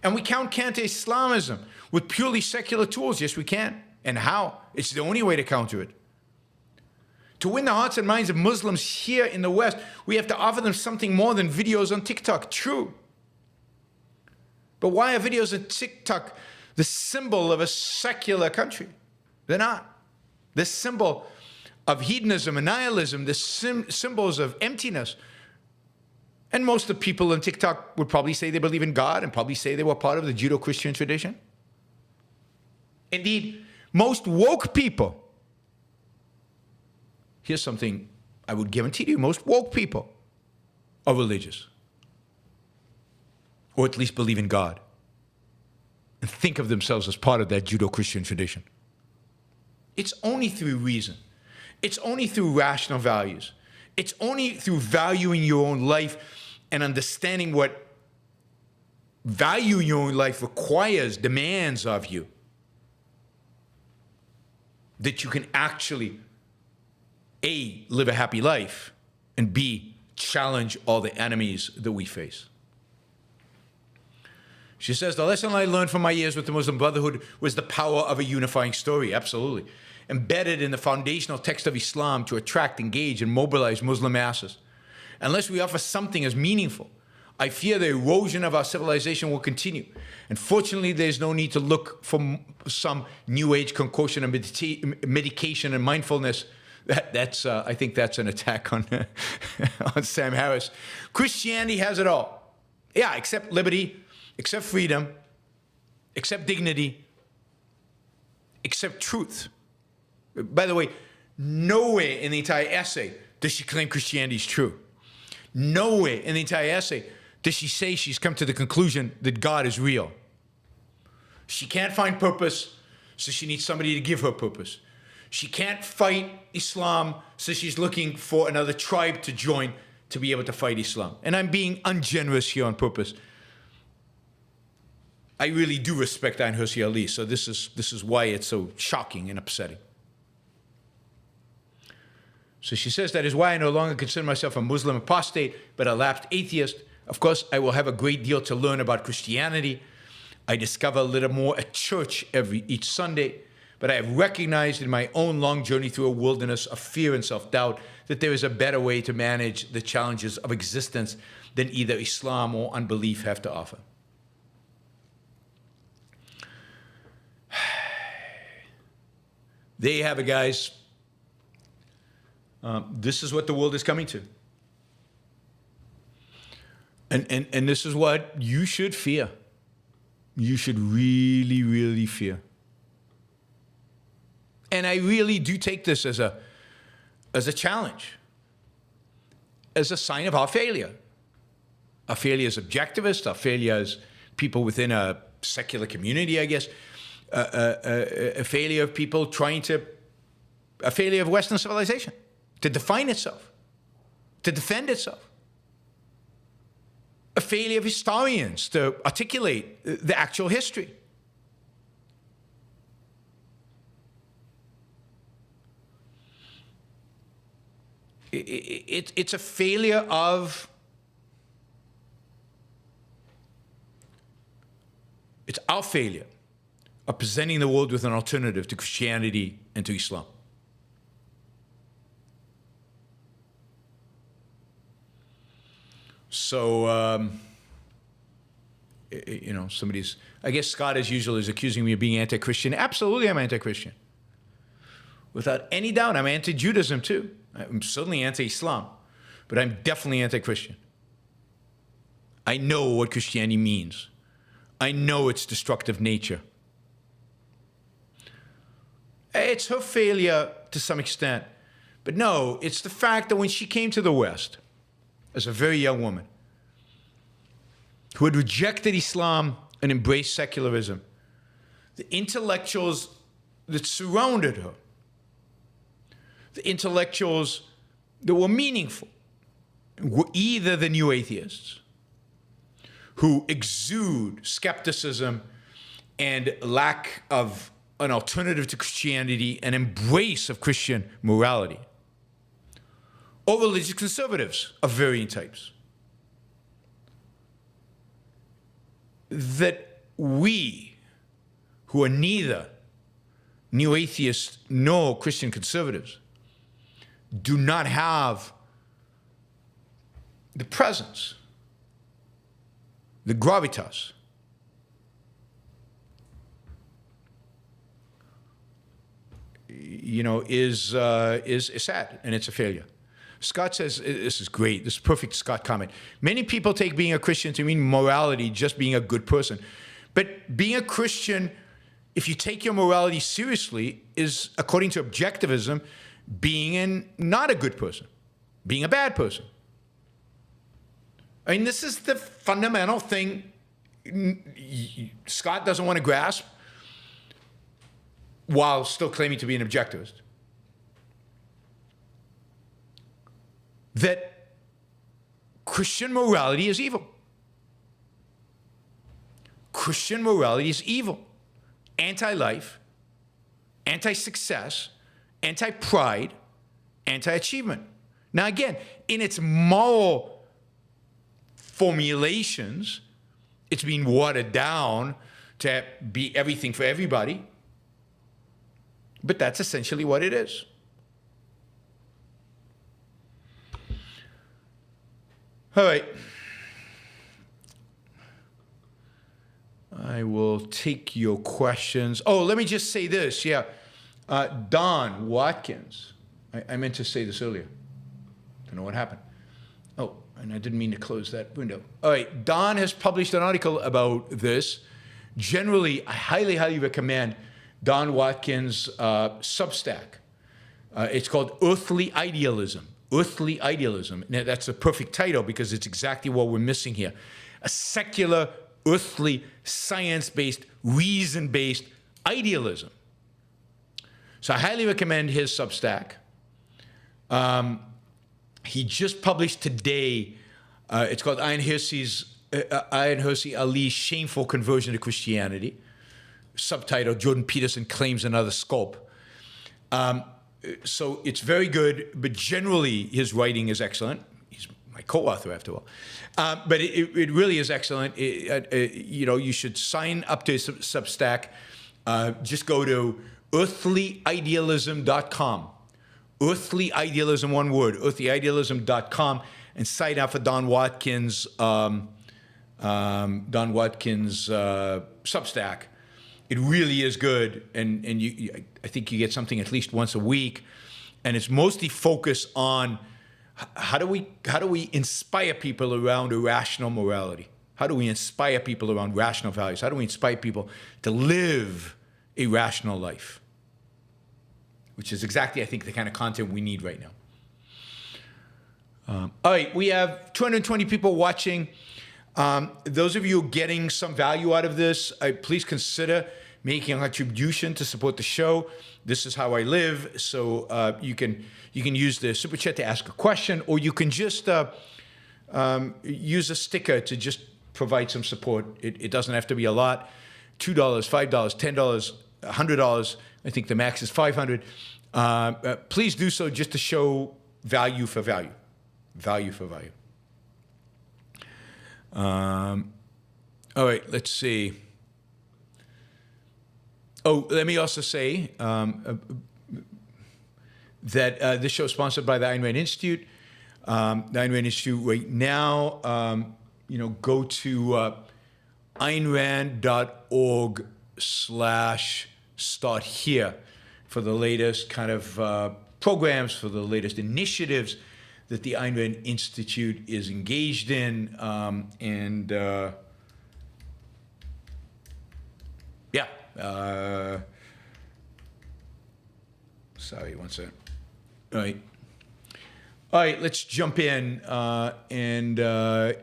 And we can't counter Islamism with purely secular tools. Yes, we can. And how? It's the only way to counter it. To win the hearts and minds of Muslims here in the West, we have to offer them something more than videos on TikTok. True. But why are videos on TikTok the symbol of a secular country? They're not. The symbol of hedonism and nihilism, the symbols of emptiness. And most of the people on TikTok would probably say they believe in God and probably say they were part of the Judeo-Christian tradition. Indeed, most woke people, here's something I would guarantee to you, most woke people are religious. Or at least believe in God. And think of themselves as part of that Judeo-Christian tradition. It's only through reason. It's only through rational values. It's only through valuing your own life and understanding what valuing your own life requires, demands of you, that you can actually, A, live a happy life, and B, challenge all the enemies that we face. She says, the lesson I learned from my years with the Muslim Brotherhood was the power of a unifying story. Absolutely. Embedded in the foundational text of Islam to attract, engage, and mobilize Muslim masses. Unless we offer something as meaningful, I fear the erosion of our civilization will continue. And fortunately, there's no need to look for some new age concoction of medication and mindfulness. I think that's an attack on, on Sam Harris. Christianity has it all. Yeah, except liberty, except freedom, except dignity, except truth. By the way, nowhere in the entire essay does she claim Christianity is true. Nowhere in the entire essay does she say she's come to the conclusion that God is real. She can't find purpose, so she needs somebody to give her purpose. She can't fight Islam, so she's looking for another tribe to join to be able to fight Islam. And I'm being ungenerous here on purpose. I really do respect Ayaan Hirsi Ali, so this is why it's so shocking and upsetting. So she says, that is why I no longer consider myself a Muslim apostate, but a lapsed atheist. Of course, I will have a great deal to learn about Christianity. I discover a little more at church each Sunday, but I have recognized in my own long journey through a wilderness of fear and self-doubt that there is a better way to manage the challenges of existence than either Islam or unbelief have to offer. There you have it, guys. This is what the world is coming to. And this is what you should fear. You should really, really fear. And I really do take this as a challenge, as a sign of our failure. Our failure as objectivists, our failure as people within a secular community, I guess. A failure of people a failure of Western civilization to define itself, to defend itself. A failure of historians to articulate the actual history. It's a failure of, it's our failure of presenting the world with an alternative to Christianity and to Islam. So, you know, I guess Scott, as usual, is accusing me of being anti-Christian. Absolutely, I'm anti-Christian. Without any doubt, I'm anti-Judaism too. I'm certainly anti-Islam, but I'm definitely anti-Christian. I know what Christianity means. I know its destructive nature. It's her failure to some extent. But no, it's the fact that when she came to the West as a very young woman who had rejected Islam and embraced secularism, the intellectuals that surrounded her, the intellectuals that were meaningful, were either the new atheists who exude skepticism and lack of an alternative to Christianity and embrace of Christian morality, or religious conservatives of varying types. That we, who are neither new atheists nor Christian conservatives, do not have the presence, the gravitas, is sad, and it's a failure. Scott says, this is great, this is perfect Scott comment. Many people take being a Christian to mean morality, just being a good person. But being a Christian, if you take your morality seriously, is, according to Objectivism, being not a good person, being a bad person. I mean, this is the fundamental thing Scott doesn't want to grasp while still claiming to be an objectivist. That Christian morality is evil. Christian morality is evil. Anti-life, anti-success, anti-pride, anti-achievement. Now again, in its moral formulations, it's been watered down to be everything for everybody. But that's essentially what it is. All right. I will take your questions. Oh, let me just say this. Yeah. Don Watkins. I meant to say this earlier. Don't know what happened. Oh, and I didn't mean to close that window. All right. Don has published an article about this. Generally, I highly, highly recommend Don Watkins' Substack. It's called Earthly Idealism. Earthly Idealism. Now, that's a perfect title because it's exactly what we're missing here. A secular, earthly, science-based, reason-based idealism. So I highly recommend his Substack. He just published today, it's called Ayaan Hirsi Ali's Shameful Conversion to Christianity. Subtitle, Jordan Peterson Claims Another Scope. So it's very good, but generally his writing is excellent. He's my co-author, after all. But it really is excellent. You should sign up to Substack. Just go to earthlyidealism.com. Earthly Idealism, one word, earthlyidealism.com, and sign up for Don Watkins' Substack. It really is good, and I think you get something at least once a week, and it's mostly focused on how do we inspire people around a rational morality? How do we inspire people around rational values? How do we inspire people to live a rational life? Which is exactly, I think, the kind of content we need right now. All right, we have 220 people watching. Those of you getting some value out of this, please consider making a contribution to support the show. This is how I live, so you can use the super chat to ask a question, or you can just use a sticker to just provide some support. It doesn't have to be a lot. $2, $5, $10, $100. I think the max is $500. Please do so just to show value for value. Value for value. All right, let's see. Oh, let me also say that this show is sponsored by the Ayn Rand Institute. The Ayn Rand Institute right now, go to aynrand.org/start here for the latest kind of programs, for the latest initiatives that the Ayn Rand Institute is engaged in. Sorry, one second. All right, let's jump in. You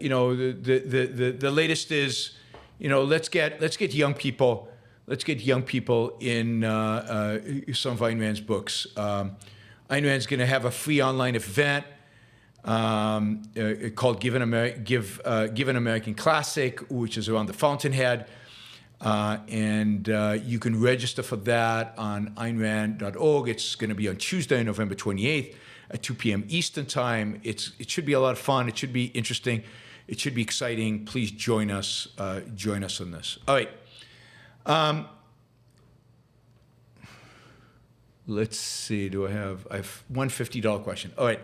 know, the latest is, you know, let's get young people. Let's get young people in some of Ayn Rand's books. Ayn Rand's going to have a free online event called Give an American Classic, which is around the Fountainhead. You can register for that on aynrand.org. It's going to be on Tuesday, November 28th at 2 p.m. Eastern Time. It should be a lot of fun. It should be interesting. It should be exciting. Please join us on this. All right. Let's see. I have one $50 question. All right.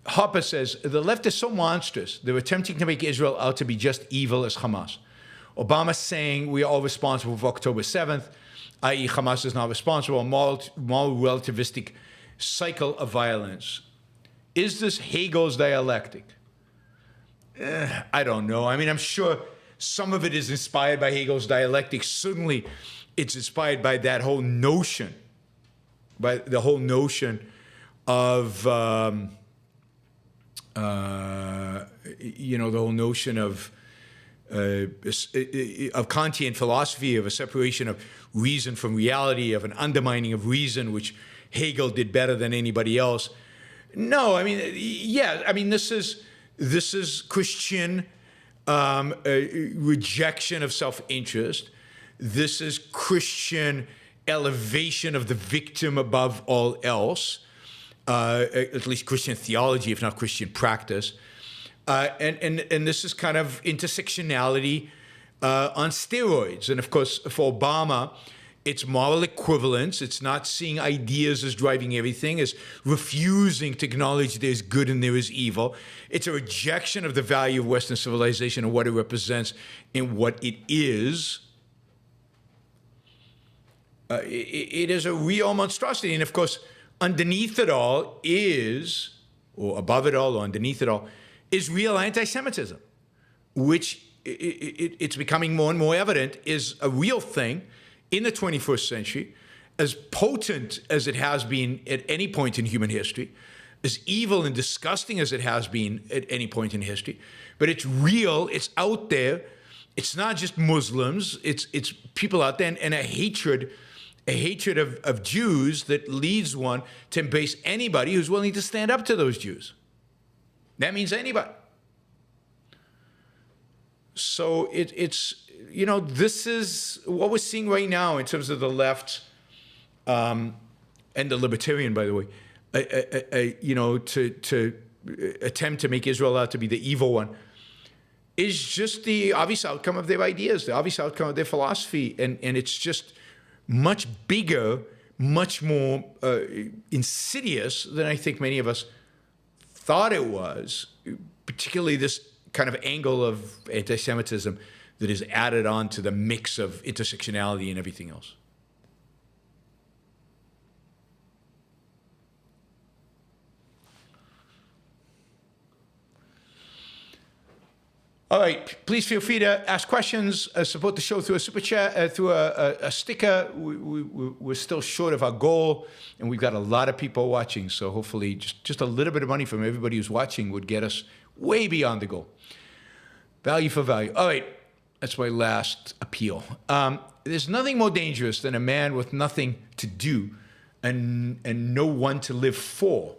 Harper says, the left is so monstrous. They're attempting to make Israel out to be just evil as Hamas. Obama saying we are all responsible for October 7th, i.e. Hamas is not responsible, a moral relativistic cycle of violence. Is this Hegel's dialectic? I don't know. I mean, I'm sure some of it is inspired by Hegel's dialectic. Certainly, it's inspired by that whole notion, by the whole notion of, you know, the whole notion of Kantian philosophy, of a separation of reason from reality, of an undermining of reason, which Hegel did better than anybody else. No, I mean, yeah, I mean, this is Christian rejection of self-interest. This is Christian elevation of the victim above all else, at least Christian theology, if not Christian practice. And this is kind of intersectionality on steroids. And of course, for Obama, it's moral equivalence. It's not seeing ideas as driving everything. It's refusing to acknowledge there's good and there is evil. It's a rejection of the value of Western civilization and what it represents and what it is. It is a real monstrosity. And of course, underneath it all is, or above it all, or underneath it all, is real anti-Semitism, which it's becoming more and more evident is a real thing in the 21st century, as potent as it has been at any point in human history, as evil and disgusting as it has been at any point in history. But it's real, it's out there. It's not just Muslims, it's people out there, and a hatred of Jews that leads one to embrace anybody who's willing to stand up to those Jews. That means anybody. So it's, you know, this is what we're seeing right now in terms of the left and the libertarian, by the way, you know, to attempt to make Israel out to be the evil one is just the obvious outcome of their ideas, the obvious outcome of their philosophy. And it's just much bigger, much more insidious than I think many of us thought it was, particularly this kind of angle of anti-Semitism that is added on to the mix of intersectionality and everything else. All right, please feel free to ask questions, support the show through a super chat, through a sticker. We're still short of our goal, and we've got a lot of people watching, so hopefully just a little bit of money from everybody who's watching would get us way beyond the goal. Value for value. All right, that's my last appeal. There's nothing more dangerous than a man with nothing to do and no one to live for.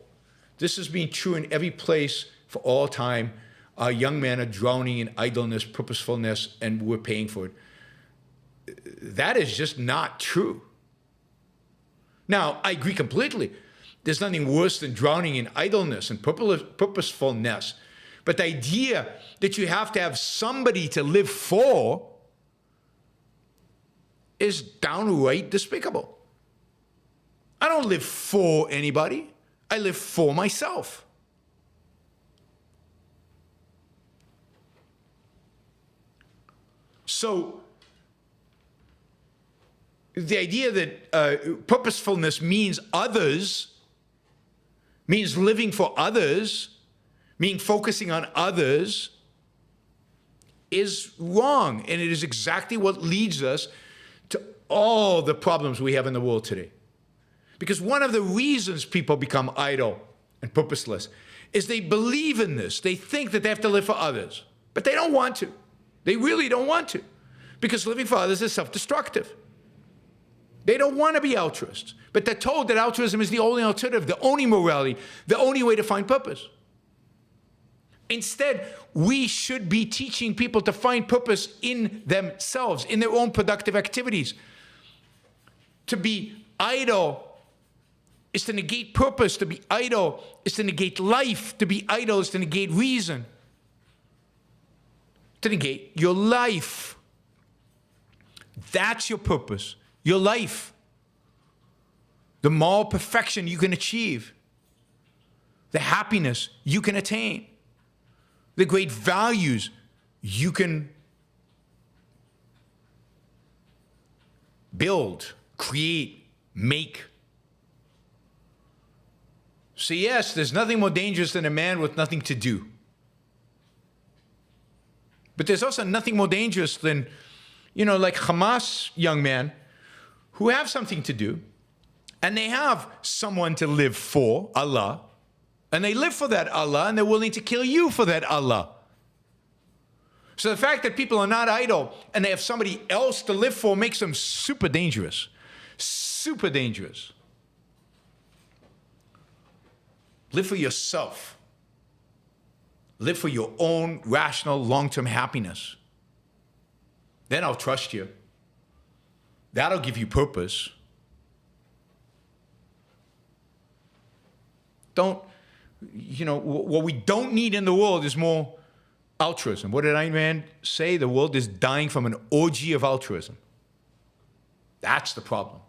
This has been true in every place for all time. Our young men are drowning in idleness, purposefulness, and we're paying for it. That is just not true. Now, I agree completely. There's nothing worse than drowning in idleness and purposefulness. But the idea that you have to have somebody to live for is downright despicable. I don't live for anybody. I live for myself. So the idea that purposefulness means others means living for others, meaning focusing on others, is wrong. And it is exactly what leads us to all the problems we have in the world today. Because one of the reasons people become idle and purposeless is they believe in this. They think that they have to live for others, but they don't want to. They really don't want to, because living for others is self-destructive. They don't want to be altruists, but they're told that altruism is the only alternative, the only morality, the only way to find purpose. Instead, we should be teaching people to find purpose in themselves, in their own productive activities. To be idle is to negate purpose. To be idle is to negate life. To be idle is to negate reason. To negate your life. That's your purpose, your life. The moral perfection you can achieve. The happiness you can attain. The great values you can build, create, make. So yes, there's nothing more dangerous than a man with nothing to do. But there's also nothing more dangerous than, like Hamas young men who have something to do, and they have someone to live for, Allah, and they live for that Allah, and they're willing to kill you for that Allah. So the fact that people are not idle and they have somebody else to live for makes them super dangerous. Super dangerous. Live for yourself. Live for your own rational, long-term happiness. Then I'll trust you. That'll give you purpose. What we don't need in the world is more altruism. What did Ayn Rand say? The world is dying from an orgy of altruism. That's the problem.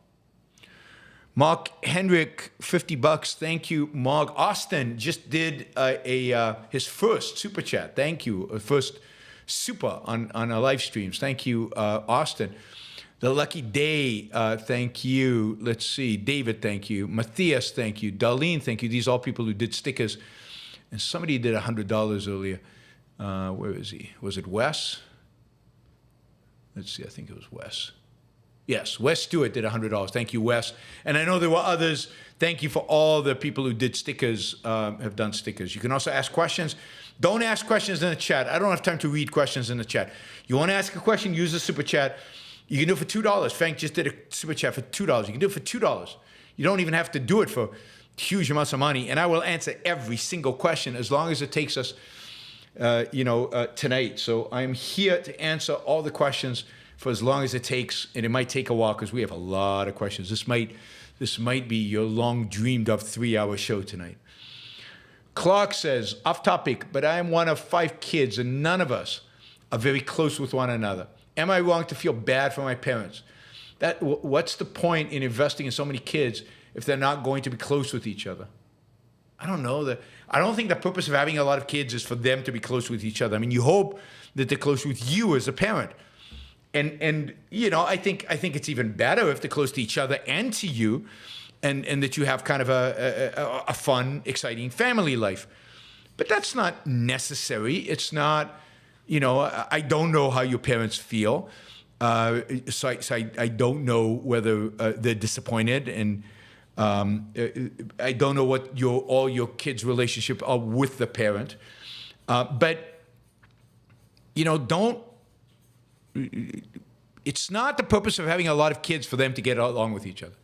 Mark Henrik, $50. Thank you, Mark. Austin just did his first super chat. Thank you. First super on our live streams. Thank you, Austin. The Lucky Day, thank you. Let's see. David, thank you. Matthias, thank you. Darlene, thank you. These are all people who did stickers. And somebody did $100 earlier. Where is he? Was it Wes? Let's see. I think it was Wes. Yes, Wes Stewart did $100. Thank you, Wes. And I know there were others. Thank you for all the people who did stickers, have done stickers. You can also ask questions. Don't ask questions in the chat. I don't have time to read questions in the chat. You want to ask a question, use the super chat. You can do it for $2. Frank just did a super chat for $2. You can do it for $2. You don't even have to do it for huge amounts of money. And I will answer every single question as long as it takes us, tonight. So I'm here to answer all the questions for as long as it takes, and it might take a while because we have a lot of questions. This might be your long dreamed of 3-hour show tonight. Clark says, off topic, but I am one of 5 kids and none of us are very close with one another. Am I wrong to feel bad for my parents? What's the point in investing in so many kids if they're not going to be close with each other? I don't know. I don't think the purpose of having a lot of kids is for them to be close with each other. I mean, you hope that they're close with you as a parent. And I think it's even better if they're close to each other and to you, and that you have kind of a fun, exciting family life. But that's not necessary. It's not, I don't know how your parents feel. So I don't know whether they're disappointed, and I don't know what all your kids' relationship are with the parent. But don't. It's not the purpose of having a lot of kids for them to get along with each other.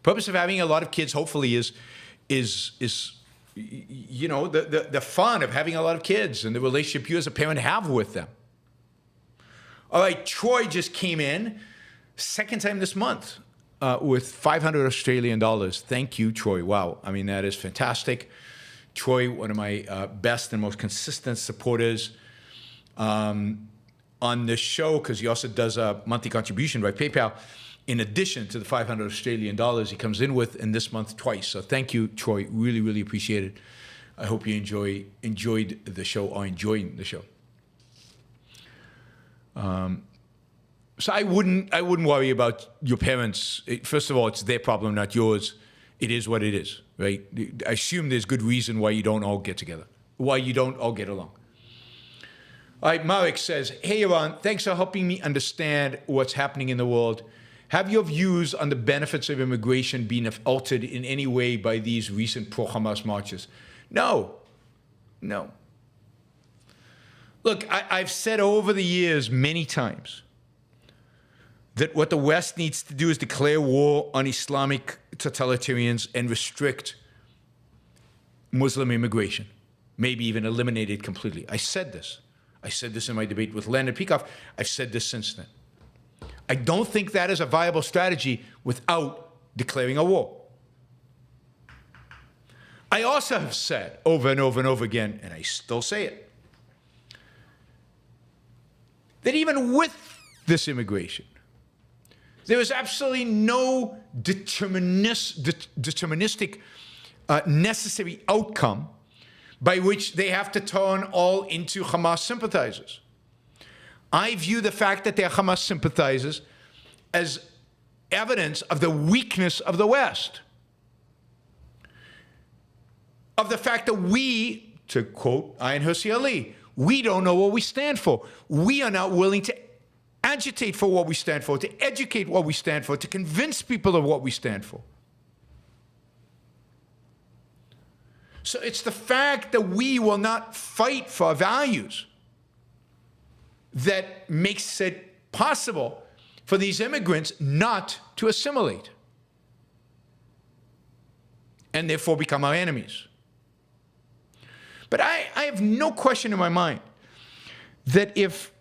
Purpose of having a lot of kids, hopefully, is the fun of having a lot of kids and the relationship you as a parent have with them. All right, Troy just came in, second time this month, with 500 Australian dollars. Thank you, Troy. Wow, I mean, that is fantastic. Troy, one of my best and most consistent supporters on this show, because he also does a monthly contribution by PayPal. In addition to the 500 Australian dollars he comes in with in this month twice. So thank you, Troy. Really, really appreciate it. I hope you enjoyed the show or enjoying the show. So I wouldn't worry about your parents. First of all, it's their problem, not yours. It is what it is, right? I assume there's good reason why you don't all get together, why you don't all get along. All right, Marek says, hey, Yaron, thanks for helping me understand what's happening in the world. Have your views on the benefits of immigration been altered in any way by these recent pro-Hamas marches? No. Look, I've said over the years many times that what the West needs to do is declare war on Islamic totalitarians and restrict Muslim immigration, maybe even eliminate it completely. I said this. I said this in my debate with Len and Peikoff. I've said this since then. I don't think that is a viable strategy without declaring a war. I also have said over and over and over again, and I still say it, that even with this immigration, there is absolutely no deterministic necessary outcome by which they have to turn all into Hamas sympathizers. I view the fact that they're Hamas sympathizers as evidence of the weakness of the West, of the fact that we, to quote Ayaan Hirsi Ali, we don't know what we stand for. We are not willing to agitate for what we stand for, to educate what we stand for, to convince people of what we stand for. So it's the fact that we will not fight for our values that makes it possible for these immigrants not to assimilate and therefore become our enemies. But I have no question in my mind that if,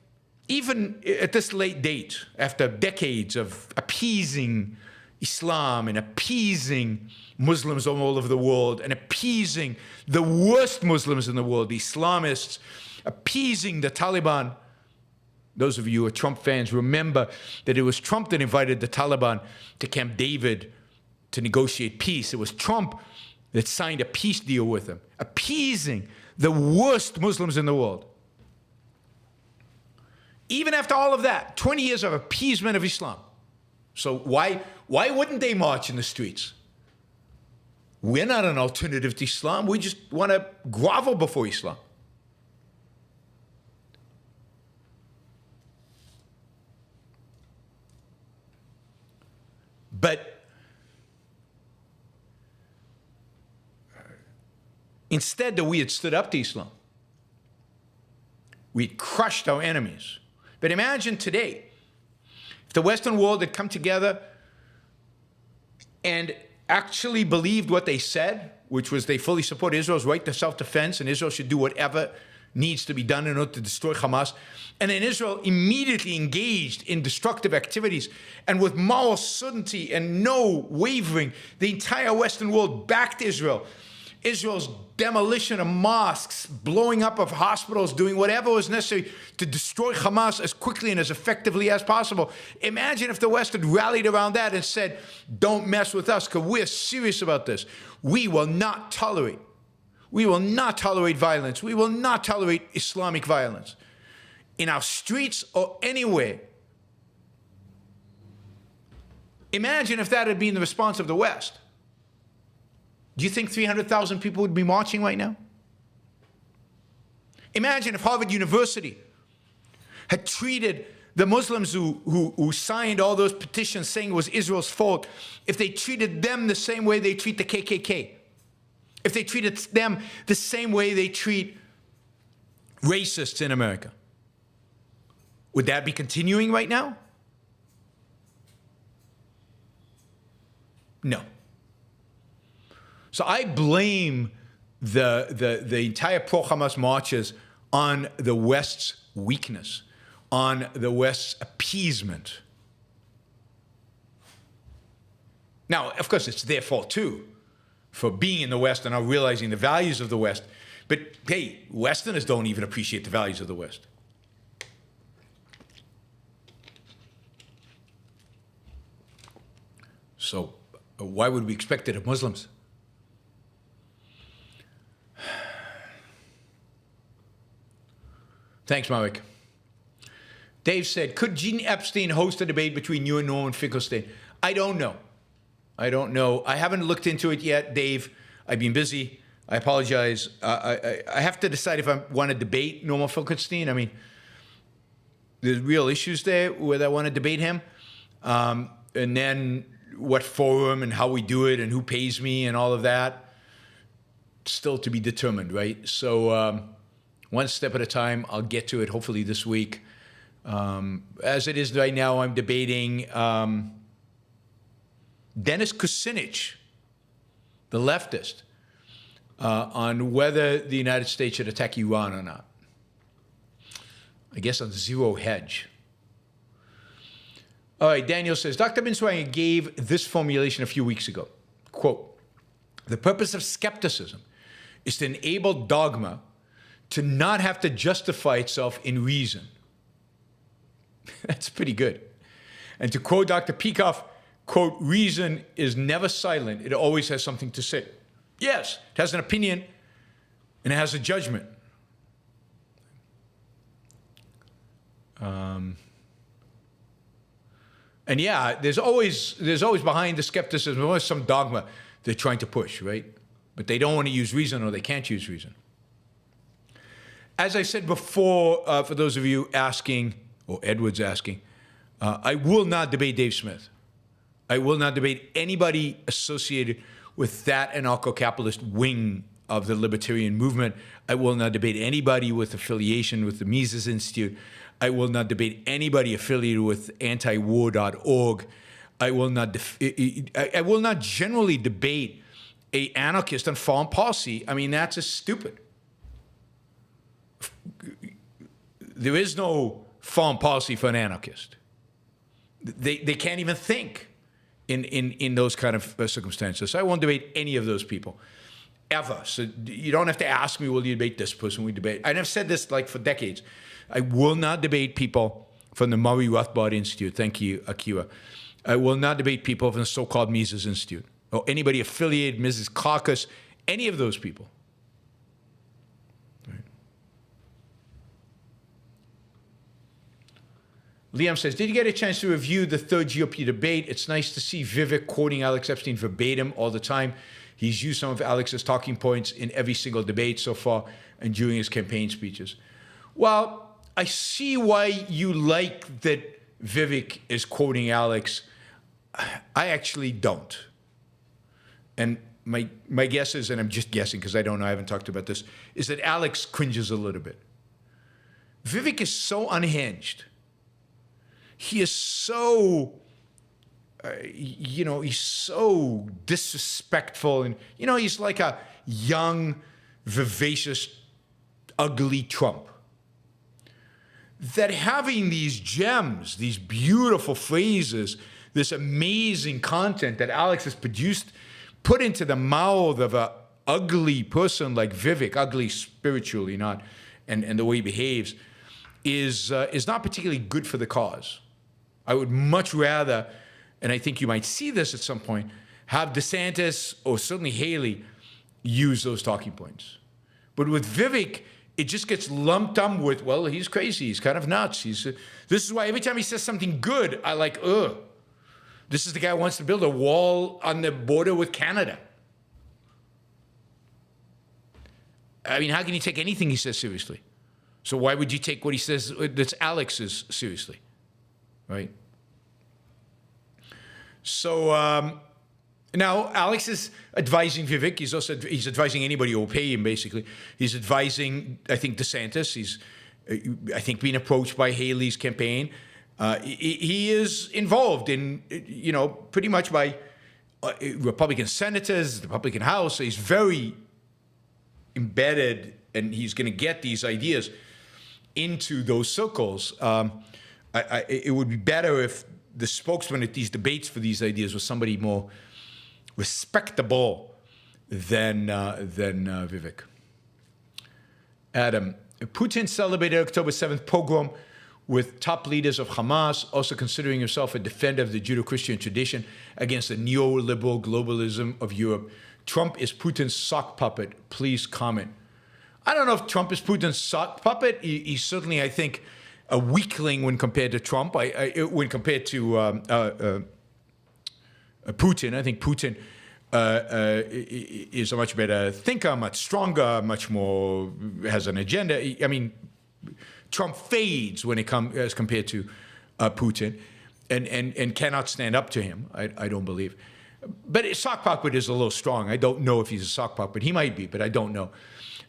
even at this late date, after decades of appeasing Islam and appeasing Muslims all over the world and appeasing the worst Muslims in the world, the Islamists, appeasing the Taliban. Those of you who are Trump fans remember that it was Trump that invited the Taliban to Camp David to negotiate peace. It was Trump that signed a peace deal with them, appeasing the worst Muslims in the world. Even after all of that, 20 years of appeasement of Islam. So why wouldn't they march in the streets? We're not an alternative to Islam. We just want to grovel before Islam. But instead that we had stood up to Islam, we had crushed our enemies. But imagine today, if the Western world had come together and actually believed what they said, which was they fully support Israel's right to self-defense and Israel should do whatever needs to be done in order to destroy Hamas. And then Israel immediately engaged in destructive activities, and with moral certainty and no wavering, the entire Western world backed Israel. Israel's demolition of mosques, blowing up of hospitals, doing whatever was necessary to destroy Hamas as quickly and as effectively as possible. Imagine if the West had rallied around that and said, don't mess with us because we're serious about this. We will not tolerate violence. We will not tolerate Islamic violence in our streets or anywhere. Imagine if that had been the response of the West. Do you think 300,000 people would be marching right now? Imagine if Harvard University had treated the Muslims who signed all those petitions saying it was Israel's fault, if they treated them the same way they treat the KKK, if they treated them the same way they treat racists in America. Would that be continuing right now? No. So I blame the entire pro-Hamas marches on the West's weakness, on the West's appeasement. Now, of course, it's their fault too, for being in the West and not realizing the values of the West. But hey, Westerners don't even appreciate the values of the West. So why would we expect it of Muslims? Thanks, Marek. Dave said, could Gene Epstein host a debate between you and Norman Finkelstein? I don't know. I don't know. I haven't looked into it yet, Dave. I've been busy. I apologize. I have to decide if I want to debate Norman Finkelstein. I mean, there's real issues there whether I want to debate him. And then what forum and how we do it and who pays me and all of that. Still to be determined, right? So one step at a time. I'll get to it hopefully this week. As it is right now, I'm debating Dennis Kucinich, the leftist, on whether the United States should attack Iran or not. I guess on zero hedge. All right, Daniel says, Dr. Binswanger gave this formulation a few weeks ago. Quote, the purpose of skepticism is to enable dogma to not have to justify itself in reason. That's pretty good. And to quote Dr. Peikoff, quote, reason is never silent. It always has something to say. Yes, it has an opinion and it has a judgment. And yeah, there's always behind the skepticism, always some dogma they're trying to push, right? But they don't want to use reason or they can't use reason. As I said before, for those of you asking, or Edward's asking, I will not debate Dave Smith. I will not debate anybody associated with that anarcho-capitalist wing of the libertarian movement. I will not debate anybody with affiliation with the Mises Institute. I will not debate anybody affiliated with antiwar.org. I will not generally debate an anarchist on foreign policy. I mean, that's just stupid. There is no foreign policy for an anarchist. They can't even think in those kind of circumstances. So I won't debate any of those people, ever. So you don't have to ask me, will you debate this person? We debate. And I've said this like for decades. I will not debate people from the Murray Rothbard Institute. Thank you, Akira. I will not debate people from the so-called Mises Institute or anybody affiliated, Mrs. Caucus, any of those people. Right. Liam says, did you get a chance to review the third GOP debate? It's nice to see Vivek quoting Alex Epstein verbatim all the time. He's used some of Alex's talking points in every single debate so far and during his campaign speeches. Well, I see why you like that Vivek is quoting Alex. I actually don't. And my guess is, and I'm just guessing because I don't know, I haven't talked about this, is that Alex cringes a little bit. Vivek is so unhinged. He is so, he's so disrespectful. And, he's like a young, vivacious, ugly Trump. That having these gems, these beautiful phrases, this amazing content that Alex has produced, put into the mouth of an ugly person like Vivek, ugly spiritually, not, and the way he behaves, is not particularly good for the cause. I would much rather, and I think you might see this at some point, have DeSantis or certainly Haley use those talking points. But with Vivek, it just gets lumped up with, well, he's crazy, he's kind of nuts. This is why every time he says something good, I like, ugh. This is the guy who wants to build a wall on the border with Canada. I mean, how can you take anything he says seriously? So why would you take what he says that's Alex's seriously, right? So now Alex is advising Vivek. He's advising anybody who will pay him, basically. He's advising, I think, DeSantis. He's, I think, being approached by Haley's campaign. He is involved in, pretty much by Republican senators, the Republican House. So he's very embedded, and he's going to get these ideas into those circles. It would be better if the spokesman at these debates for these ideas was somebody more respectable than Vivek. Adam, Putin celebrated October 7th pogrom with top leaders of Hamas, also considering himself a defender of the Judeo-Christian tradition against the Neoliberal Globalism of Europe. Trump is Putin's sock puppet. Please comment. I don't know if Trump is Putin's sock puppet. He's certainly, I think, a weakling when compared to Trump. When compared to Putin. I think Putin is a much better thinker, much stronger, much more has an agenda. I mean, Trump fades when it comes as compared to Putin, and cannot stand up to him. I don't believe. But sock puppet is a little strong. I don't know if he's a sock puppet. He might be, but I don't know.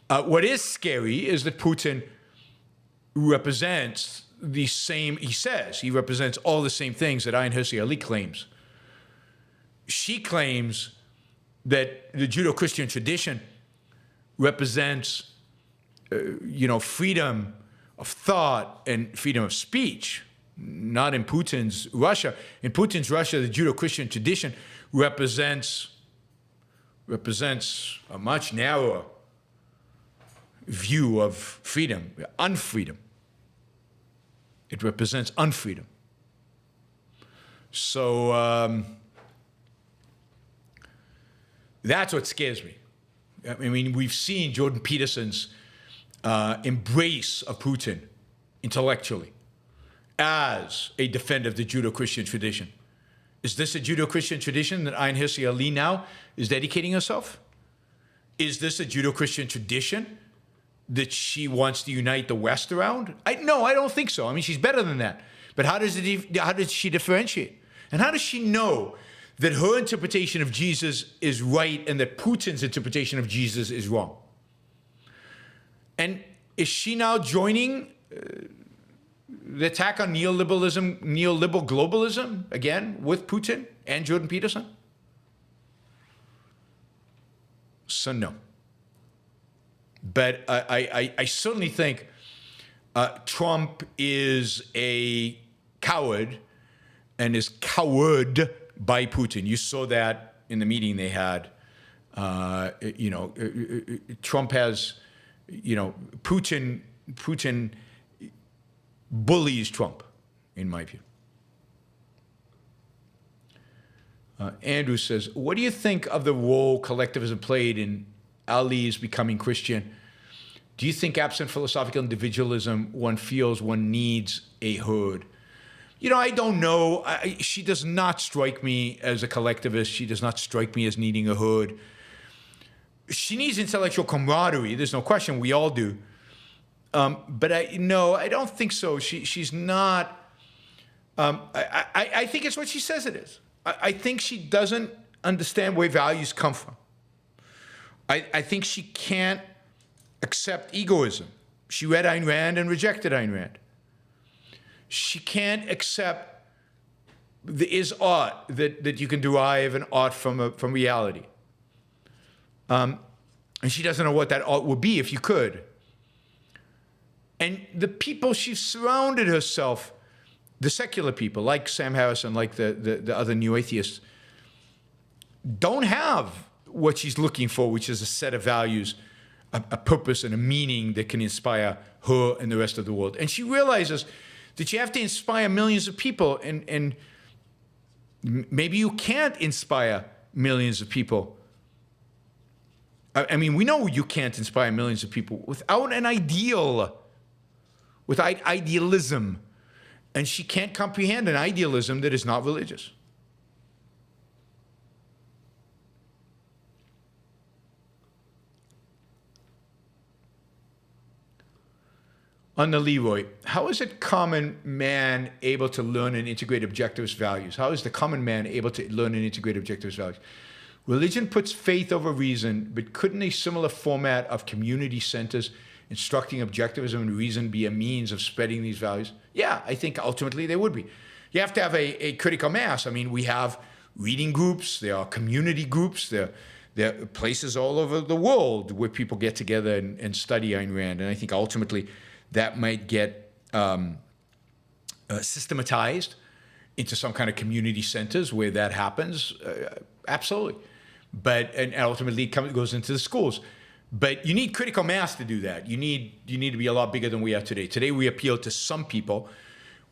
What is scary is that Putin represents the same. He says he represents all the same things that Ayaan Hirsi Ali claims. She claims that the Judeo-Christian tradition represents, freedom of thought and freedom of speech. Not in Putin's Russia. In Putin's Russia, the Judeo-Christian tradition represents a much narrower view of freedom, unfreedom. It represents unfreedom. So that's what scares me. I mean, we've seen Jordan Peterson's embrace of Putin intellectually as a defender of the Judeo-Christian tradition. Is this a Judeo-Christian tradition that Ayaan Hirsi Ali now is dedicating herself? Is this a Judeo-Christian tradition that she wants to unite the West around? No, I don't think so. I mean, she's better than that. But how does she differentiate? And how does she know that her interpretation of Jesus is right and that Putin's interpretation of Jesus is wrong? And is she now joining the attack on neoliberalism, neoliberal globalism, again, with Putin and Jordan Peterson? So no. But I certainly think Trump is a coward and is cowered by Putin. You saw that in the meeting they had. Trump has, Putin bullies Trump, in my view. Andrew says, what do you think of the role collectivism played in Ali's becoming Christian? Do you think absent philosophical individualism, one feels one needs a herd? I don't know. She does not strike me as a collectivist. She does not strike me as needing a herd. She needs intellectual camaraderie. There's no question. We all do. But I don't think so. She's not. I think it's what she says it is. I think she doesn't understand where values come from. I think she can't accept egoism. She read Ayn Rand and rejected Ayn Rand. She can't accept the is art, that you can derive an art from reality. And she doesn't know what that art would be if you could. And the people she's surrounded herself, the secular people, like Sam Harrison, like the other new atheists, don't have what she's looking for, which is a set of values, a purpose and a meaning that can inspire her and the rest of the world. And she realizes that you have to inspire millions of people, and maybe you can't inspire millions of people. I mean, we know you can't inspire millions of people without an ideal, without idealism. And she can't comprehend an idealism that is not religious. On the Leroy, how is a common man able to learn and integrate objectivist values? How is the common man able to learn and integrate objectivist values? Religion puts faith over reason, but couldn't a similar format of community centers instructing objectivism and reason be a means of spreading these values? Yeah, I think ultimately they would be. You have to have a critical mass. I mean, we have reading groups, there are community groups, there are places all over the world where people get together and study Ayn Rand. And I think ultimately that might get systematized into some kind of community centers where that happens. Absolutely. And ultimately it goes into the schools. But you need critical mass to do that. You need to be a lot bigger than we are today. Today we appeal to some people.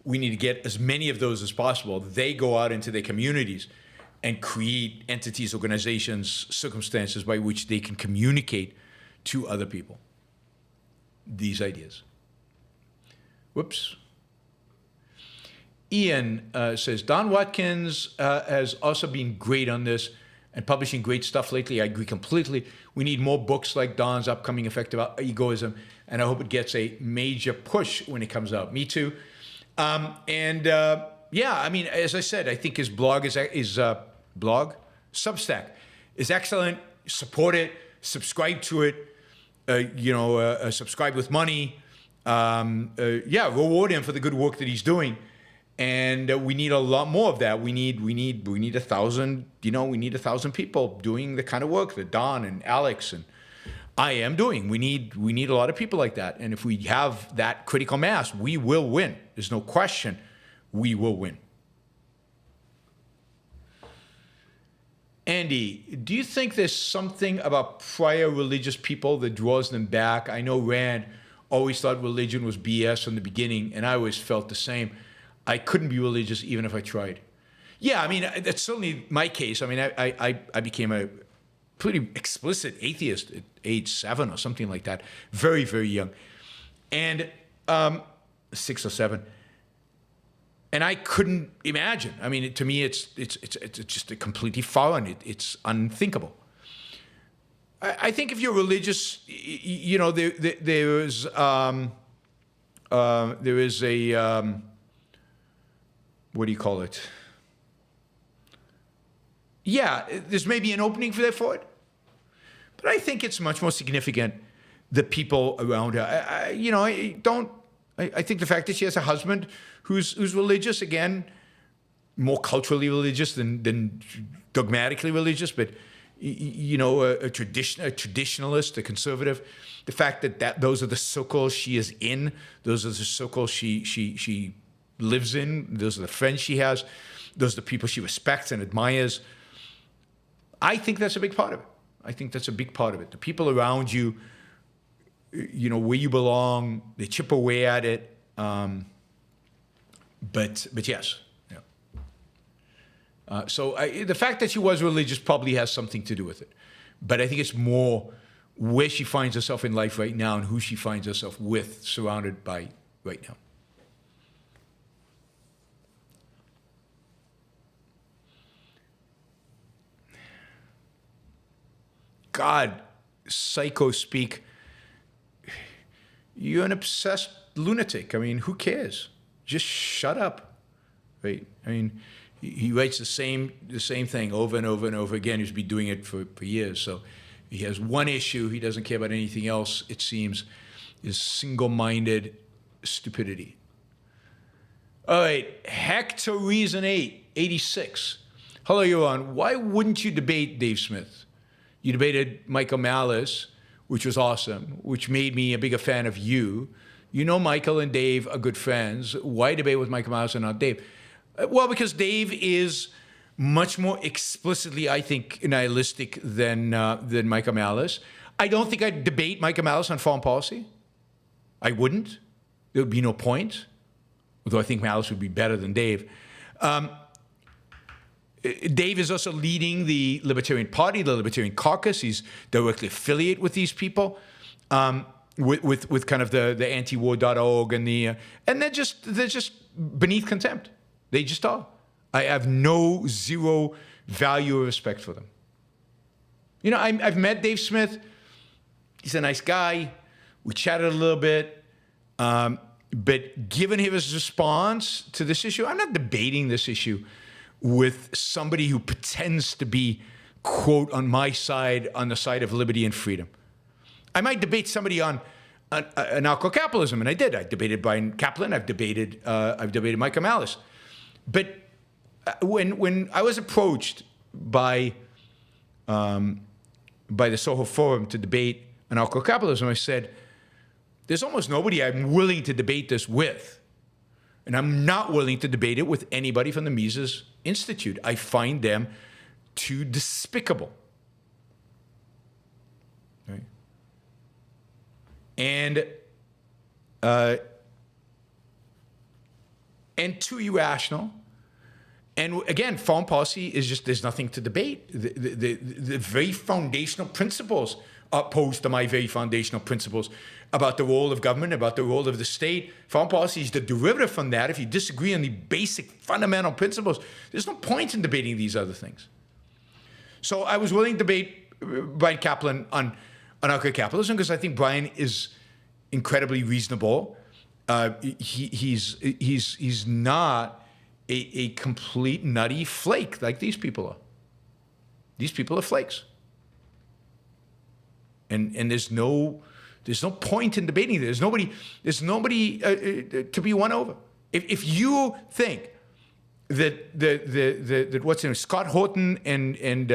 We need to get as many of those as possible. They go out into their communities and create entities, organizations, circumstances by which they can communicate to other people these ideas. Whoops. Ian says, Don Watkins has also been great on this and publishing great stuff lately. I agree completely. We need more books like Don's upcoming Effective Egoism, and I hope it gets a major push when it comes out. Me too. Yeah, I mean, as I said, I think his blog Substack is excellent. Support it, subscribe to it, subscribe with money. Reward him for the good work that he's doing. And we need a lot more of that. We need 1,000, we need 1,000 people doing the kind of work that Don and Alex and I am doing. We need a lot of people like that. And if we have that critical mass, we will win. There's no question we will win. Andy, do you think there's something about prior religious people that draws them back? I know Rand always thought religion was BS from the beginning, and I always felt the same. I couldn't be religious even if I tried. Yeah, I mean, that's certainly my case. I mean, I became a pretty explicit atheist at age 7 or something like that, very, very young, and 6 or 7. And I couldn't imagine. I mean, to me, it's just a completely foreign. It's unthinkable. I think if you're religious, there is a what do you call it? Yeah, there's maybe an opening for it, but I think it's much more significant the people around her. I think the fact that she has a husband who's religious, again, more culturally religious than dogmatically religious, but a traditionalist, a conservative. The fact that those are the circles she is in, those are the circles she lives in, those are the friends she has, those are the people she respects and admires. I think that's a big part of it. I think that's a big part of it. The people around you, where you belong, they chip away at it. But yes. Yeah. The fact that she was religious probably has something to do with it. But I think it's more where she finds herself in life right now and who she finds herself with, surrounded by right now. God, psycho speak. You're an obsessed lunatic. I mean, who cares? Just shut up, right? I mean, he writes the same thing over and over and over again. He's been doing it for years. So he has one issue. He doesn't care about anything else, it seems, is single-minded stupidity. All right, Hector Reason 86. Hello, Yaron. Why wouldn't you debate Dave Smith? You debated Michael Malice, which was awesome, which made me a bigger fan of you. You know Michael and Dave are good friends. Why debate with Michael Malice and not Dave? Well, because Dave is much more explicitly, I think, nihilistic than Michael Malice. I don't think I'd debate Michael Malice on foreign policy. I wouldn't. There would be no point, although I think Malice would be better than Dave. Dave is also leading the Libertarian Party, the Libertarian Caucus. He's directly affiliated with these people, with kind of the antiwar.org and they're just beneath contempt. They just are. I have zero value or respect for them. I've met Dave Smith. He's a nice guy. We chatted a little bit. But given his response to this issue, I'm not debating this issue with somebody who pretends to be, quote, on my side, on the side of liberty and freedom. I might debate somebody on anarcho-capitalism, and I did. I debated Brian Kaplan. I've debated Michael Malice. But when I was approached by the Soho Forum to debate anarcho-capitalism, I said, there's almost nobody I'm willing to debate this with. And I'm not willing to debate it with anybody from the Mises Institute. I find them too despicable. Right? And too irrational. And again, foreign policy is just, there's nothing to debate. The very foundational principles opposed to my very foundational principles about the role of government, about the role of the state. Foreign policy is the derivative from that. If you disagree on the basic fundamental principles, there's no point in debating these other things. So I was willing to debate Brian Kaplan on anarcho-capitalism because I think Brian is incredibly reasonable. He's not a complete nutty flake like these people are. These people are flakes. And there's no point in debating this. There's nobody to be won over. If you think that what's in Scott Horton and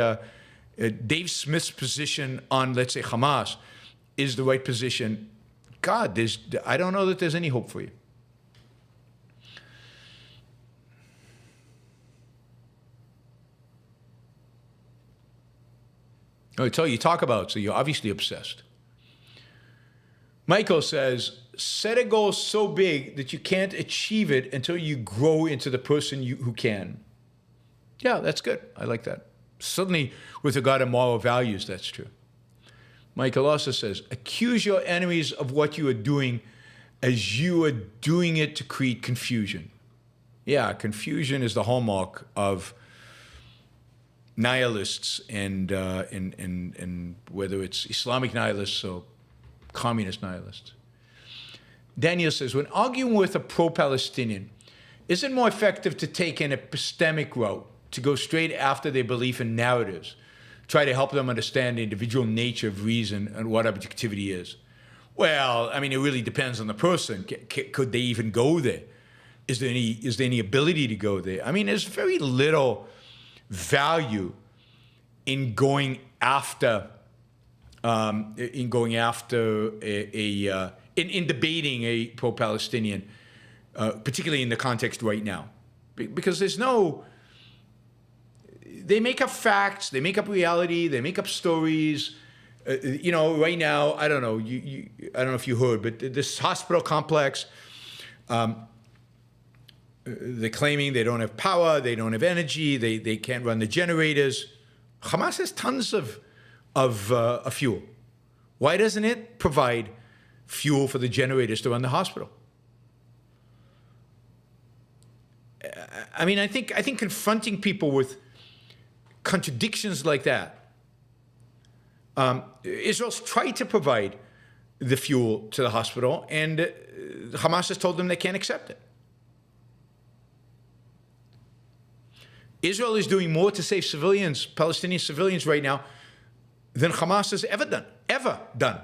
Dave Smith's position on, let's say, Hamas is the right position, God, I don't know that there's any hope for you. Oh, it's all you talk about, so you're obviously obsessed. Michael says, set a goal so big that you can't achieve it until you grow into the person who can. Yeah, that's good. I like that. Certainly with regard to moral values, that's true. Michael also says, accuse your enemies of what you are doing as you are doing it to create confusion. Yeah, confusion is the hallmark of nihilists and whether it's Islamic nihilists or communist nihilists. Daniel says, when arguing with a pro-Palestinian, is it more effective to take an epistemic route, to go straight after their belief in narratives, try to help them understand the individual nature of reason and what objectivity is? Well, I mean, it really depends on the person. Could they even go there? Is there any ability to go there? I mean, there's very little value in going after in debating a pro-Palestinian, particularly in the context right now, because they make up facts, they make up reality, they make up stories. Right now, I don't know. I don't know if you heard, but this hospital complex. They're claiming they don't have power, they don't have energy, they can't run the generators. Hamas has tons of fuel. Why doesn't it provide fuel for the generators to run the hospital? I mean, I think confronting people with contradictions like that. Israel's tried to provide the fuel to the hospital, and Hamas has told them they can't accept it. Israel is doing more to save civilians, Palestinian civilians right now, than Hamas has ever done.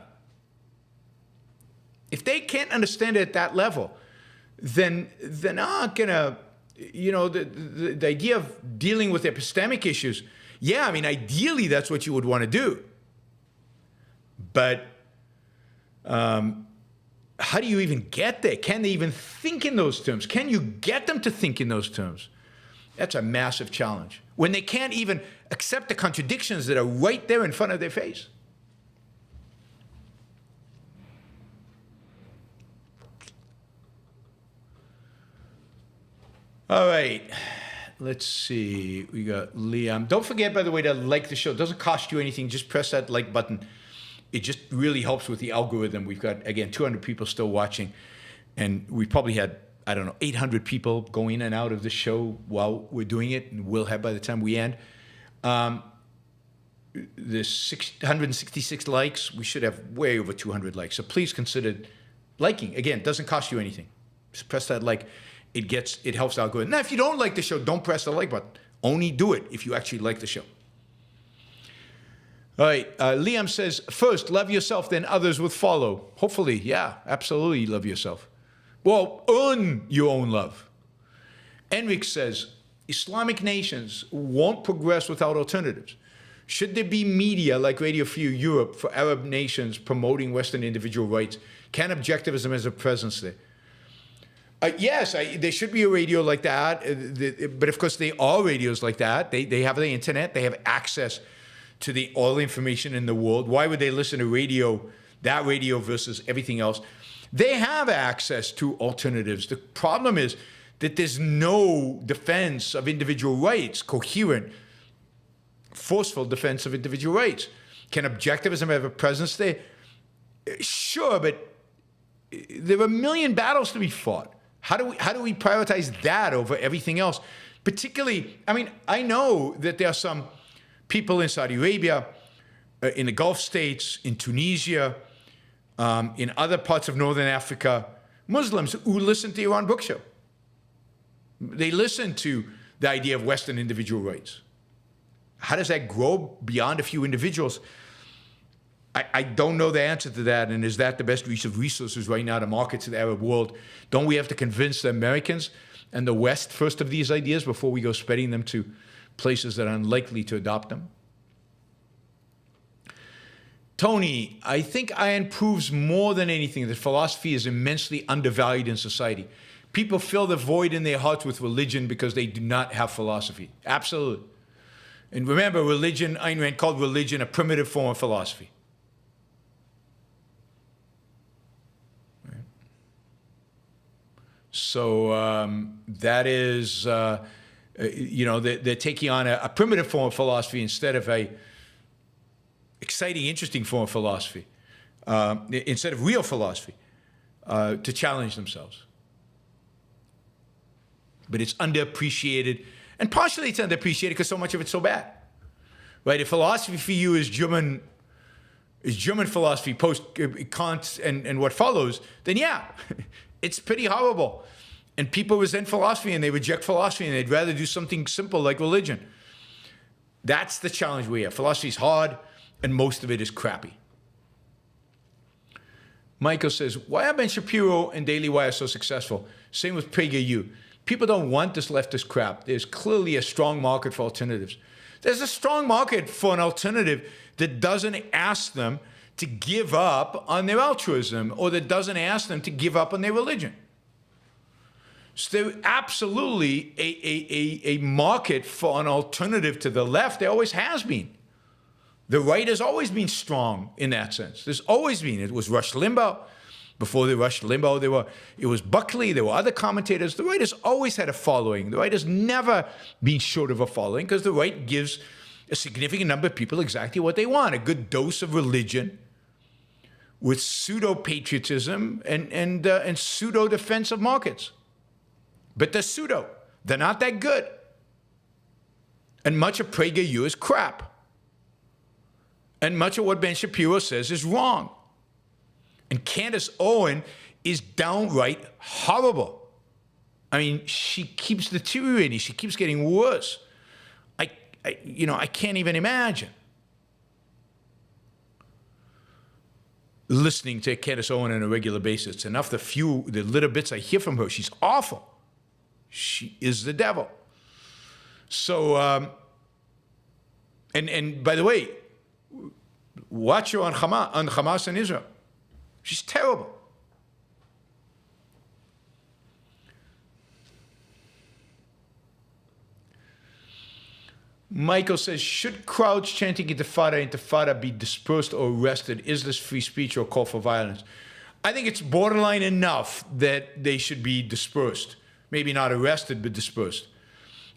If they can't understand it at that level, then they're not gonna, the idea of dealing with epistemic issues, yeah, I mean, ideally that's what you would want to do. But how do you even get there? Can they even think in those terms? Can you get them to think in those terms? That's a massive challenge. When they can't even accept the contradictions that are right there in front of their face. All right, let's see. We got Liam. Don't forget, by the way, to like the show. It doesn't cost you anything. Just press that like button. It just really helps with the algorithm. We've got, again, 200 people still watching. And we probably had, 800 people going in and out of the show while we're doing it, and we'll have by the time we end. There's 166 likes. We should have way over 200 likes. So please consider liking. Again, it doesn't cost you anything. Just press that like. It helps the algorithm. Now, if you don't like the show, don't press the like button. Only do it if you actually like the show. All right, Liam says, first, love yourself, then others will follow. Hopefully, yeah, absolutely love yourself. Well, earn your own love. Enric says, Islamic nations won't progress without alternatives. Should there be media like Radio Free Europe for Arab nations promoting Western individual rights? Can objectivism have a presence there? Yes, there should be a radio like that. But of course, they are radios like that. They have the internet. They have access to all the information in the world. Why would they listen to that radio versus everything else? They have access to alternatives. The problem is that there's no defense of individual rights, coherent, forceful defense of individual rights. Can objectivism have a presence there? Sure, but there are a million battles to be fought. How do we prioritize that over everything else? Particularly, I mean, I know that there are some people in Saudi Arabia, in the Gulf states, in Tunisia, in other parts of Northern Africa, Muslims who listen to the Yaron Brook show. They listen to the idea of Western individual rights. How does that grow beyond a few individuals? I don't know the answer to that, and is that the best use of resources right now to market to the Arab world? Don't we have to convince the Americans and the West first of these ideas before we go spreading them to places that are unlikely to adopt them? Tony, I think Ayaan proves more than anything that philosophy is immensely undervalued in society. People fill the void in their hearts with religion because they do not have philosophy. Absolutely. And remember, religion, Ayn Rand called religion a primitive form of philosophy. Right. So that is, they're taking on a primitive form of philosophy instead of a exciting, interesting form of philosophy, instead of real philosophy, to challenge themselves. But it's underappreciated, and partially it's underappreciated because so much of it's so bad, right? If philosophy for you is German philosophy, post Kant and what follows, then yeah, it's pretty horrible. And people resent philosophy and they reject philosophy and they'd rather do something simple like religion. That's the challenge we have. Philosophy is hard, and most of it is crappy. Michael says, why are Ben Shapiro and Daily Wire so successful? Same with PragerU. People don't want this leftist crap. There's clearly a strong market for alternatives. There's a strong market for an alternative that doesn't ask them to give up on their altruism or that doesn't ask them to give up on their religion. So there's absolutely a market for an alternative to the left. There always has been. The right has always been strong in that sense. There's always been. It was Rush Limbaugh. Before they Rush Limbaugh, it was Buckley, there were other commentators. The right has always had a following. The right has never been short of a following because the right gives a significant number of people exactly what they want, a good dose of religion with pseudo-patriotism and pseudo-defense of markets. But they're pseudo. They're not that good. And much of PragerU is crap. And much of what Ben Shapiro says is wrong. And Candace Owen is downright horrible. I mean, she keeps deteriorating. She keeps getting worse. I can't even imagine listening to Candace Owen on a regular basis. It's enough the little bits I hear from her. She's awful. She is the devil. So, and by the way, watch her on Hamas and Israel. She's terrible. Michael says, should crowds chanting intifada be dispersed or arrested? Is this free speech or call for violence? I think it's borderline enough that they should be dispersed. Maybe not arrested, but dispersed.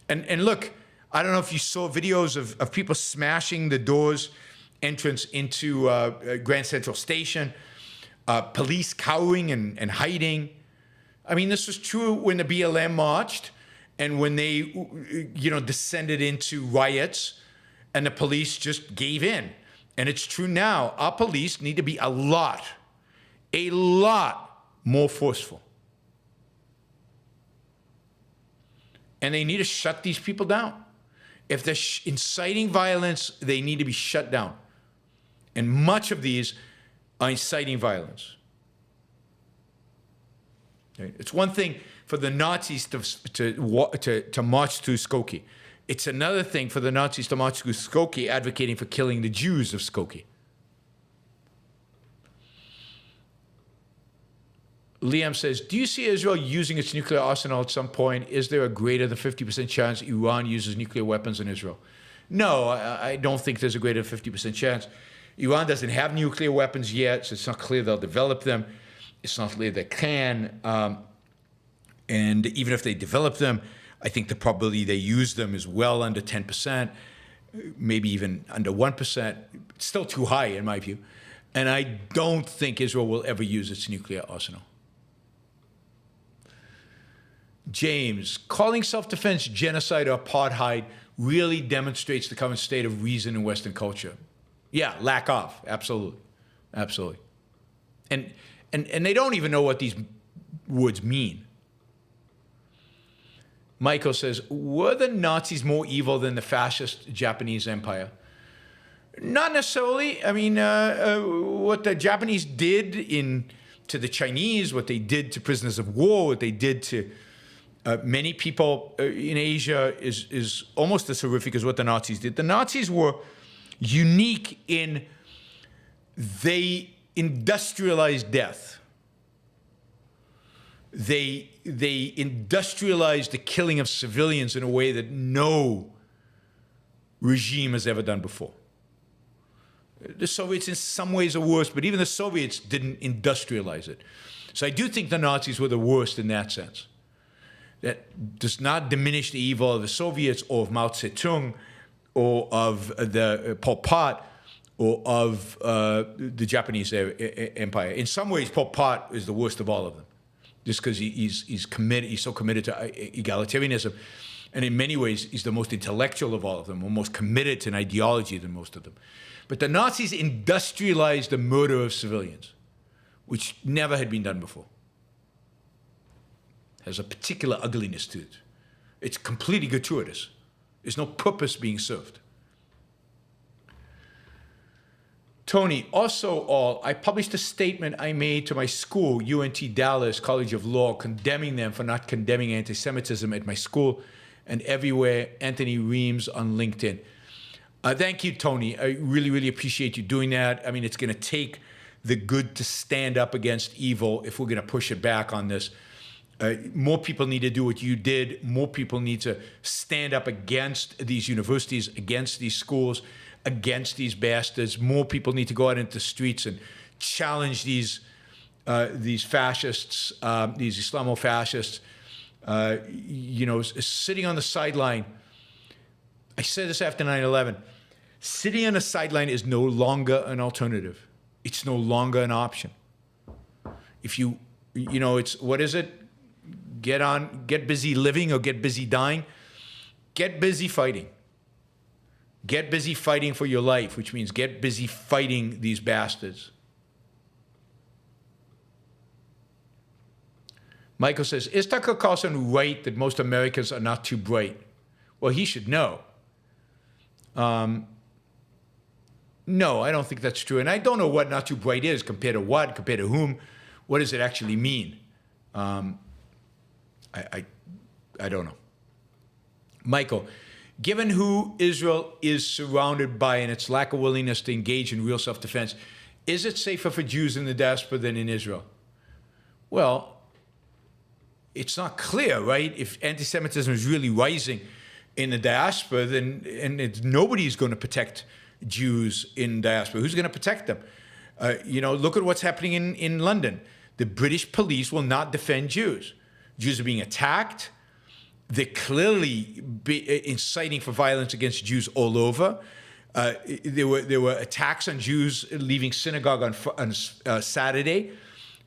And look, I don't know if you saw videos of people smashing the doors entrance into Grand Central Station, police cowering and hiding. I mean, this was true when the BLM marched and when they, descended into riots and the police just gave in. And it's true now. Our police need to be a lot more forceful. And they need to shut these people down. If they're inciting violence, they need to be shut down. And much of these are inciting violence. Okay? It's one thing for the Nazis to march through Skokie. It's another thing for the Nazis to march through Skokie advocating for killing the Jews of Skokie. Liam says, do you see Israel using its nuclear arsenal at some point? Is there a greater than 50% chance Iran uses nuclear weapons in Israel? No, I don't think there's a greater than 50% chance. Iran doesn't have nuclear weapons yet, so it's not clear they'll develop them. It's not clear they can. And even if they develop them, I think the probability they use them is well under 10%. maybe even under 1%. Still too high in my view. And I don't think Israel will ever use its nuclear arsenal. James, calling self-defense genocide or apartheid really demonstrates the current state of reason in Western culture. Yeah, lack of, absolutely, absolutely. And they don't even know what these words mean. Michael says, were the Nazis more evil than the fascist Japanese empire? Not necessarily. I mean, what the Japanese did to the Chinese, what they did to prisoners of war, what they did to many people in Asia is almost as horrific as what the Nazis did. The Nazis were unique in they industrialized death. They industrialized the killing of civilians in a way that no regime has ever done before. The Soviets in some ways are worse, but even the Soviets didn't industrialize it. So I do think the Nazis were the worst in that sense. That does not diminish the evil of the Soviets or of Mao Zedong or of the Pol Pot or of the Japanese empire. In some ways, Pol Pot is the worst of all of them, just because he's so committed to egalitarianism. And in many ways, he's the most intellectual of all of them, or most committed to an ideology than most of them. But the Nazis industrialized the murder of civilians, which never had been done before. Has a particular ugliness to it. It's completely gratuitous. There's no purpose being served. Tony, also I published a statement I made to my school, UNT Dallas College of Law, condemning them for not condemning anti-Semitism at my school and everywhere. Anthony Reams on LinkedIn. Thank you, Tony. I really, really appreciate you doing that. I mean, it's going to take the good to stand up against evil if we're going to push it back on this. More people need to do what you did. More people need to stand up against these universities, against these schools, against these bastards. More people need to go out into the streets and challenge these fascists, these Islamo-fascists. Sitting on the sideline. I said this after 9/11. Sitting on the sideline is no longer an alternative. It's no longer an option. If it's, what is it? Get busy living or get busy dying. Get busy fighting. Get busy fighting for your life, which means get busy fighting these bastards. Michael says, is Tucker Carlson right that most Americans are not too bright? Well, he should know. No, I don't think that's true. And I don't know what not too bright is compared to what, compared to whom. What does it actually mean? I don't know. Michael, given who Israel is surrounded by and its lack of willingness to engage in real self-defense, is it safer for Jews in the diaspora than in Israel? Well, it's not clear, right? If anti-Semitism is really rising in the diaspora, then nobody's going to protect Jews in diaspora. Who's going to protect them? Look at what's happening in London. The British police will not defend Jews. Jews are being attacked. They're clearly inciting for violence against Jews all over. There were attacks on Jews leaving synagogue on Saturday,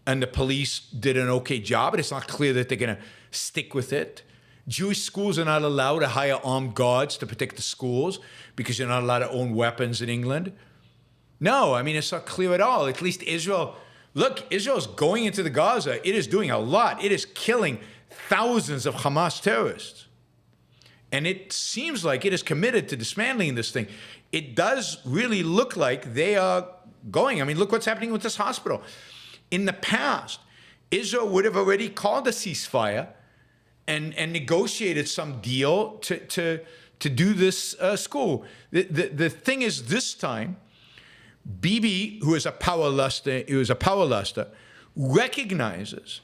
and the police did an okay job, but it's not clear that they're going to stick with it. Jewish schools are not allowed to hire armed guards to protect the schools because you're not allowed to own weapons in England. No, I mean, it's not clear at all. At least Israel, look, Israel's going into the Gaza. It is doing a lot. It is killing thousands of Hamas terrorists. And it seems like it is committed to dismantling this thing. It does really look like they are going. I mean, look what's happening with this hospital. In the past, Israel would have already called a ceasefire and negotiated some deal to do this school. The thing is, this time, Bibi, who is a power luster, recognizes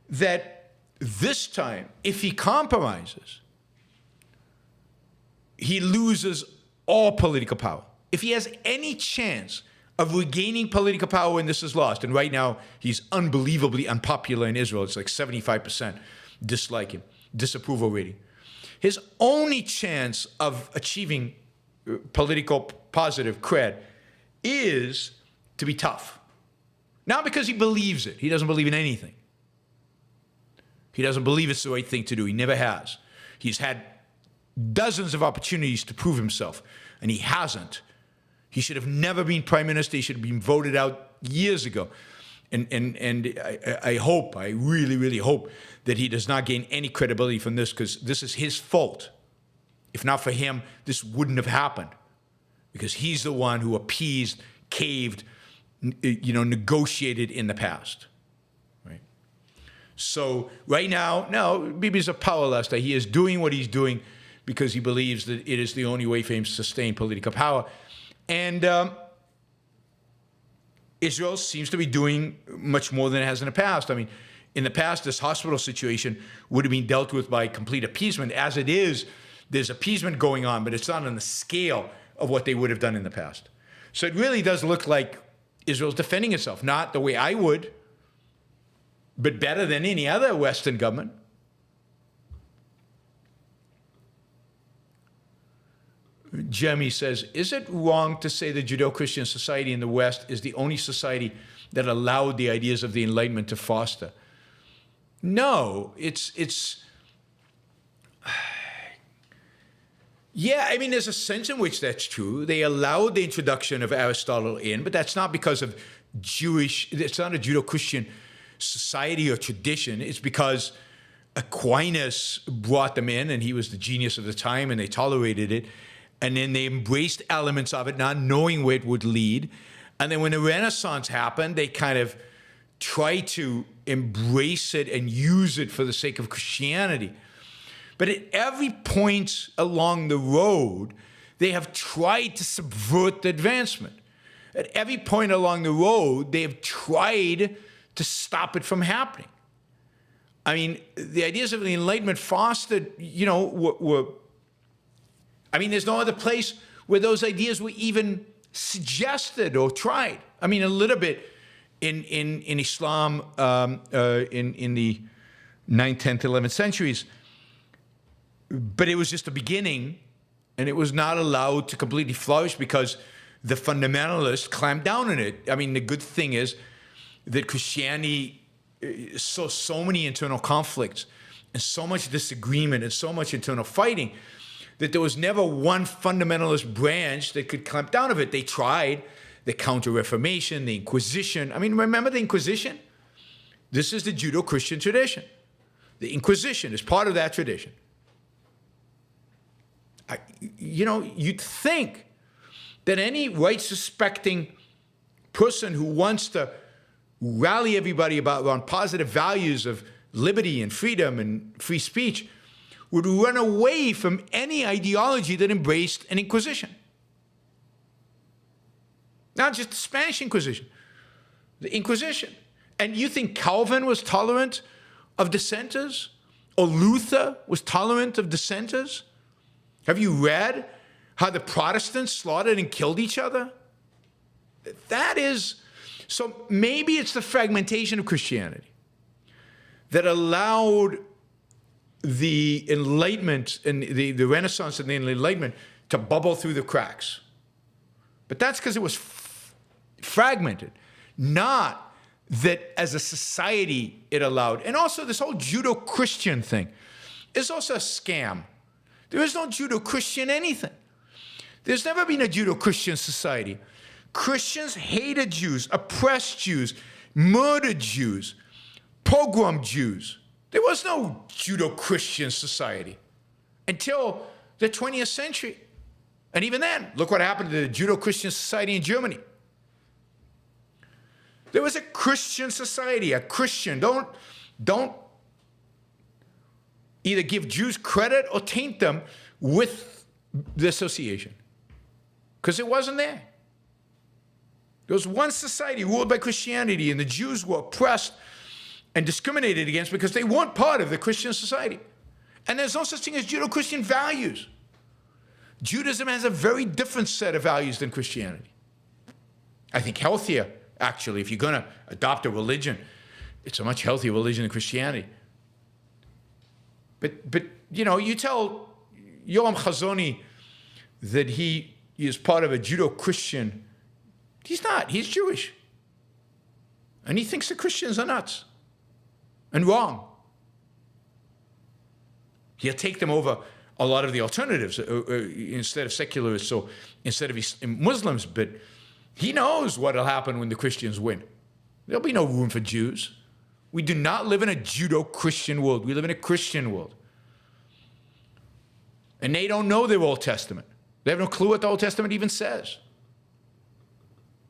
that this time, if he compromises, he loses all political power. If he has any chance of regaining political power when this is lost, and right now he's unbelievably unpopular in Israel, it's like 75% dislike him, disapproval rating. His only chance of achieving political positive cred is to be tough. Not because he believes it. He doesn't believe in anything. He doesn't believe it's the right thing to do. He never has. He's had dozens of opportunities to prove himself, and he hasn't. He should have never been prime minister. He should have been voted out years ago. And I hope, I really, really hope that he does not gain any credibility from this, because this is his fault. If not for him, this wouldn't have happened, because he's the one who appeased, caved, negotiated in the past. Right? So right now, no, Bibi's a powerless. He is doing what he's doing because he believes that it is the only way for him to sustain political power. And Israel seems to be doing much more than it has in the past. I mean, in the past, this hospital situation would have been dealt with by complete appeasement. As it is, there's appeasement going on, but it's not on the scale of what they would have done in the past. So it really does look like Israel's defending itself, not the way I would, but better than any other Western government. Jeremy says, is it wrong to say the Judeo-Christian society in the West is the only society that allowed the ideas of the Enlightenment to foster? No, it's yeah, I mean, there's a sense in which that's true. They allowed the introduction of Aristotle in, but that's not because of it's not a Judeo-Christian society or tradition. It's because Aquinas brought them in, and he was the genius of the time, and they tolerated it. And then they embraced elements of it, not knowing where it would lead. And then when the Renaissance happened, they kind of tried to embrace it and use it for the sake of Christianity. But at every point along the road, they have tried to subvert the advancement. At every point along the road, they have tried to stop it from happening. I mean, the ideas of the Enlightenment fostered, there's no other place where those ideas were even suggested or tried. I mean, a little bit in Islam in the 9th, 10th, 11th centuries, but it was just a beginning, and it was not allowed to completely flourish because the fundamentalists clamped down on it. I mean, the good thing is that Christianity saw so many internal conflicts and so much disagreement and so much internal fighting that there was never one fundamentalist branch that could clamp down of it. They tried the Counter-Reformation, the Inquisition. I mean, remember the Inquisition? This is the Judeo-Christian tradition. The Inquisition is part of that tradition. You'd think that any right-suspecting person who wants to rally everybody around positive values of liberty and freedom and free speech would run away from any ideology that embraced an Inquisition. Not just the Spanish Inquisition, the Inquisition. And you think Calvin was tolerant of dissenters? Or Luther was tolerant of dissenters? Have you read how the Protestants slaughtered and killed each other? So maybe it's the fragmentation of Christianity that allowed the Enlightenment and the Renaissance and the Enlightenment to bubble through the cracks. But that's because it was fragmented, not that as a society it allowed. And also this whole Judeo-Christian thing is also a scam. There is no Judeo-Christian anything. There's never been a Judeo-Christian society. Christians hated Jews, oppressed Jews, murdered Jews, pogrom Jews. There was no Judeo-Christian society until the 20th century. And even then, look what happened to the Judeo-Christian society in Germany. There was a Christian society, a Christian. Don't either give Jews credit or taint them with the association, because it wasn't there. There was one society ruled by Christianity, and the Jews were oppressed and discriminated against because they weren't part of the Christian society. And there's no such thing as Judeo-Christian values. Judaism has a very different set of values than Christianity. I think healthier, actually. If you're going to adopt a religion, it's a much healthier religion than Christianity. But you tell Yoram Chazoni that he he is part of a Judeo-Christian. He's not. He's Jewish. And he thinks the Christians are nuts and wrong. He'll take them over a lot of the alternatives instead of secularists, so instead of Muslims, but he knows what will happen when the Christians win. There'll be no room for Jews. We do not live in a Judeo-Christian world. We live in a Christian world. And they don't know their Old Testament. They have no clue what the Old Testament even says.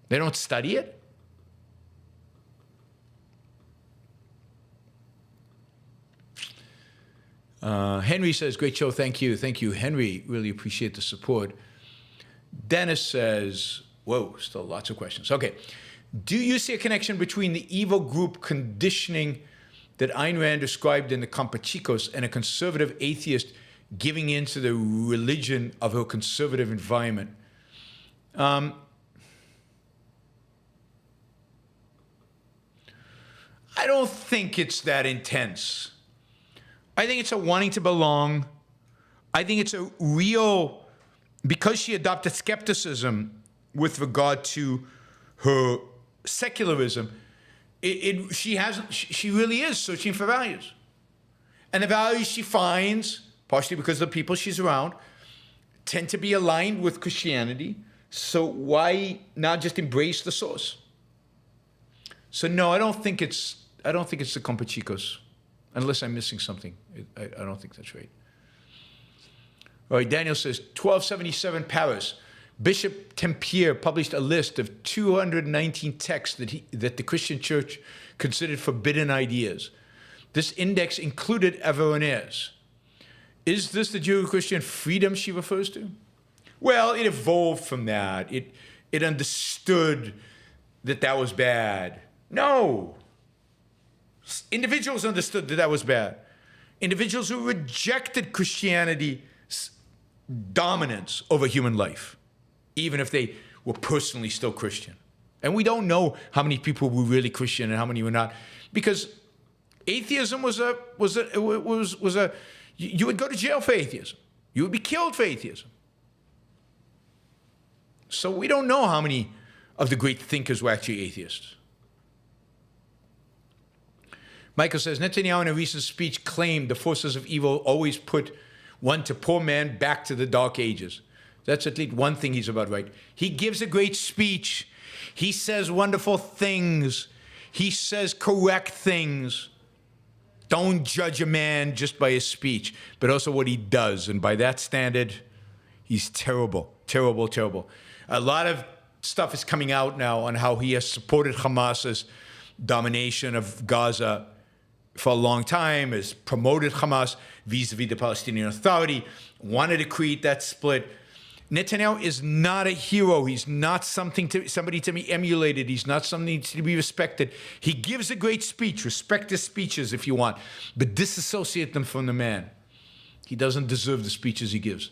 They don't study it. Henry says, great show, thank you. Thank you, Henry. Really appreciate the support. Dennis says, whoa, still lots of questions. Okay. Do you see a connection between the evil group conditioning that Ayn Rand described in the Compachicos and a conservative atheist giving in to the religion of her conservative environment? I don't think it's that intense. I think it's a wanting to belong. I think it's a real, because she adopted skepticism with regard to her secularism, she really is searching for values. And the values she finds, partially because of the people she's around, tend to be aligned with Christianity. So why not just embrace the source? So no, I don't think it's the Compachicos, unless I'm missing something. I don't think that's right. All right, Daniel says, 1277 Paris. Bishop Tempier published a list of 219 texts that the Christian church considered forbidden ideas. This index included Averroès. Is this the Judeo-Christian freedom she refers to? Well, it evolved from that. It understood that that was bad. No. Individuals understood that that was bad. Individuals who rejected Christianity's dominance over human life, even if they were personally still Christian. And we don't know how many people were really Christian and how many were not, because atheism was a you would go to jail for atheism. You would be killed for atheism. So we don't know how many of the great thinkers were actually atheists. Michael says, Netanyahu in a recent speech claimed the forces of evil always put one to poor man back to the dark ages. That's at least one thing he's about right. He gives a great speech. He says wonderful things. He says correct things. Don't judge a man just by his speech, but also what he does. And by that standard, he's terrible, terrible, terrible. A lot of stuff is coming out now on how he has supported Hamas's domination of Gaza for a long time, has promoted Hamas vis-a-vis the Palestinian Authority, wanted to create that split. Netanyahu is not a hero. He's not somebody to be emulated. He's not something to be respected. He gives a great speech. Respect his speeches if you want, but disassociate them from the man. He doesn't deserve the speeches he gives.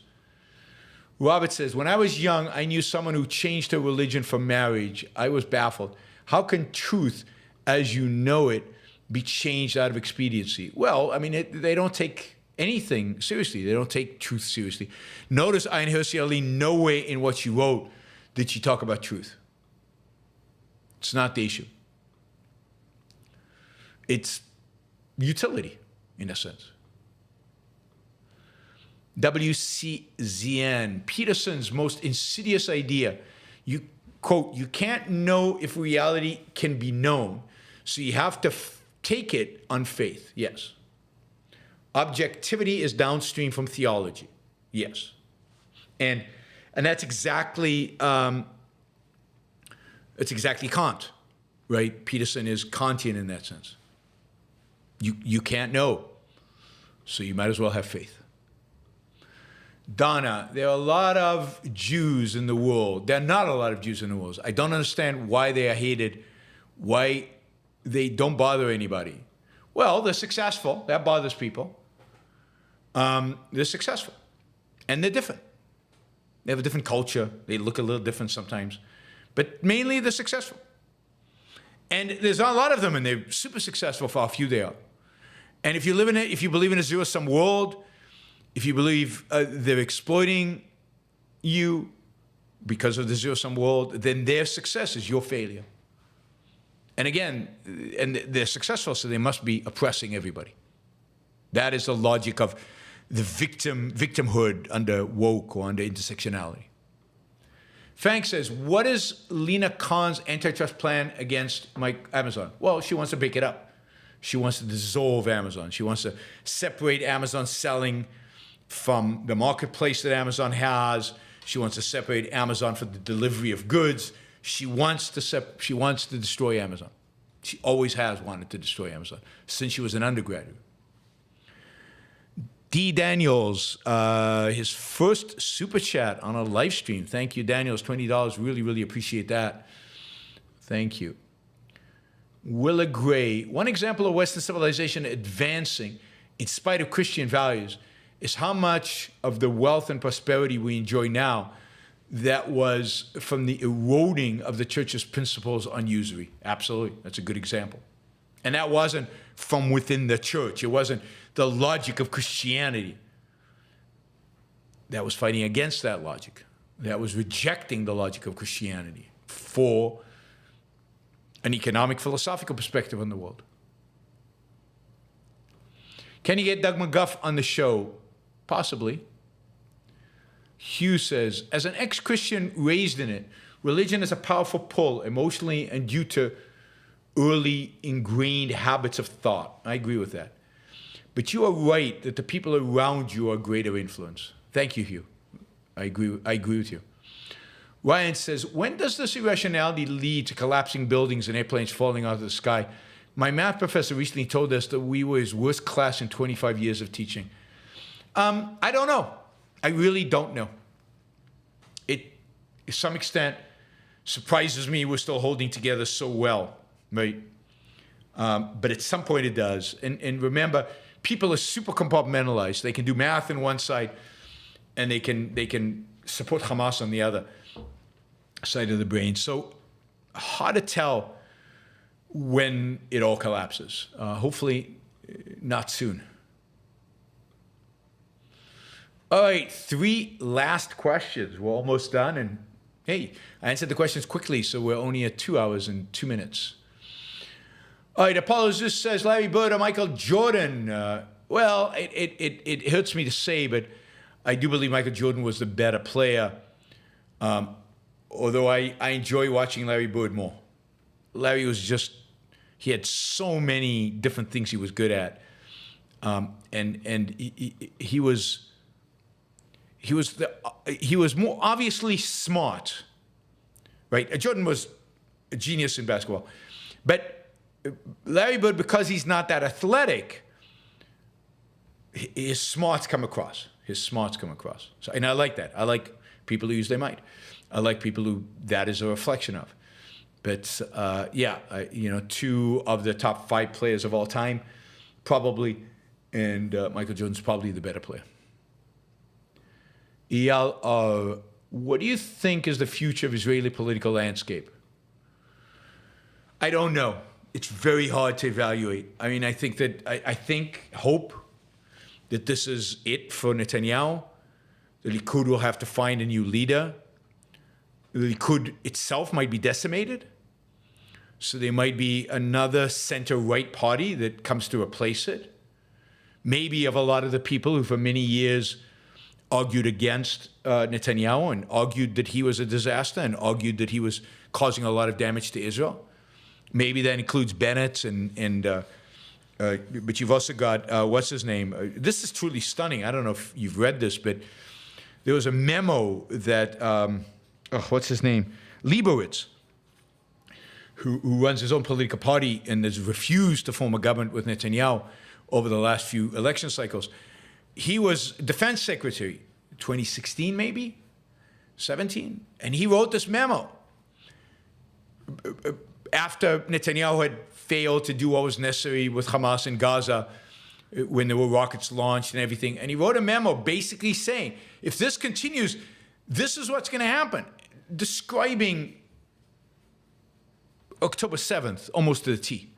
Robert says, when I was young, I knew someone who changed her religion for marriage. I was baffled. How can truth, as you know it, be changed out of expediency? Well, I mean, they don't take anything seriously. They don't take truth seriously. Notice Ayaan Hirsi Ali, nowhere in what she wrote did she talk about truth. It's not the issue. It's utility, in a sense. WCZN, Peterson's most insidious idea. You quote, you can't know if reality can be known, so you have to take it on faith. Yes. Objectivity is downstream from theology. Yes. And that's exactly Kant, right? Peterson is Kantian in that sense. You can't know, so you might as well have faith. Donna, there are a lot of Jews in the world. There are not a lot of Jews in the world. I don't understand why they are hated, why they don't bother anybody. Well, they're successful. That bothers people. They're successful. And they're different. They have a different culture. They look a little different sometimes. But mainly they're successful. And there's not a lot of them, and they're super successful for how few they are. And if you believe in a zero-sum world, if you believe they're exploiting you, because of the zero-sum world, then their success is your failure. And again, and they're successful, so they must be oppressing everybody. That is the logic of the victimhood under woke or under intersectionality. Frank says, what is Lena Khan's antitrust plan against Amazon? Well, she wants to break it up. She wants to dissolve Amazon. She wants to separate Amazon selling from the marketplace that Amazon has. She wants to separate Amazon from the delivery of goods. She wants to destroy Amazon. She always has wanted to destroy Amazon since she was an undergraduate. D. Daniels, his first super chat on a live stream. Thank you, Daniels, $20. Really, really appreciate that. Thank you. Willa Gray, one example of Western civilization advancing in spite of Christian values is how much of the wealth and prosperity we enjoy now that was from the eroding of the church's principles on usury. Absolutely, that's a good example. And that wasn't from within the church. It wasn't the logic of Christianity that was fighting against that logic, that was rejecting the logic of Christianity for an economic, philosophical perspective on the world. Can you get Doug McGuff on the show? Possibly. Hugh says, as an ex-Christian raised in it, religion is a powerful pull emotionally and due to early ingrained habits of thought. I agree with that. But you are right that the people around you are greater influence. Thank you, Hugh. I agree with you. Ryan says, when does this irrationality lead to collapsing buildings and airplanes falling out of the sky? My math professor recently told us that we were his worst class in 25 years of teaching. I don't know. I really don't know. It, to some extent, surprises me we're still holding together so well, right? But at some point it does. And remember, people are super compartmentalized. They can do math on one side, and they can support Hamas on the other side of the brain. So hard to tell when it all collapses. Hopefully not soon. All right, 3 last questions. We're almost done. And hey, I answered the questions quickly, so we're only at 2 hours and 2 minutes. All right, Apollo Zeus says, Larry Bird or Michael Jordan? Well, it hurts me to say, but I do believe Michael Jordan was the better player, although I enjoy watching Larry Bird more. Larry was just, he had so many different things he was good at. And he was more obviously smart, right? Jordan was a genius in basketball. But Larry Bird, because he's not that athletic, his smarts come across. So, and I like that. I like people who use their mind. I like people who that is a reflection of. But yeah, 2 of the top 5 players of all time, probably, and Michael Jordan's probably the better player. Eyal, what do you think is the future of Israeli political landscape? I don't know. It's very hard to evaluate. I mean, I think hope that this is it for Netanyahu. The Likud will have to find a new leader. The Likud itself might be decimated. So there might be another center-right party that comes to replace it. Maybe of a lot of the people who for many years argued against Netanyahu and argued that he was a disaster and argued that he was causing a lot of damage to Israel. Maybe that includes Bennett but you've also got, what's his name? This is truly stunning. I don't know if you've read this, but there was a memo that, what's his name? Leibowitz, who runs his own political party and has refused to form a government with Netanyahu over the last few election cycles. He was defense secretary, 2016 maybe, 17, and he wrote this memo after Netanyahu had failed to do what was necessary with Hamas in Gaza when there were rockets launched and everything. And he wrote a memo basically saying, if this continues, this is what's going to happen, describing October 7th almost to the T.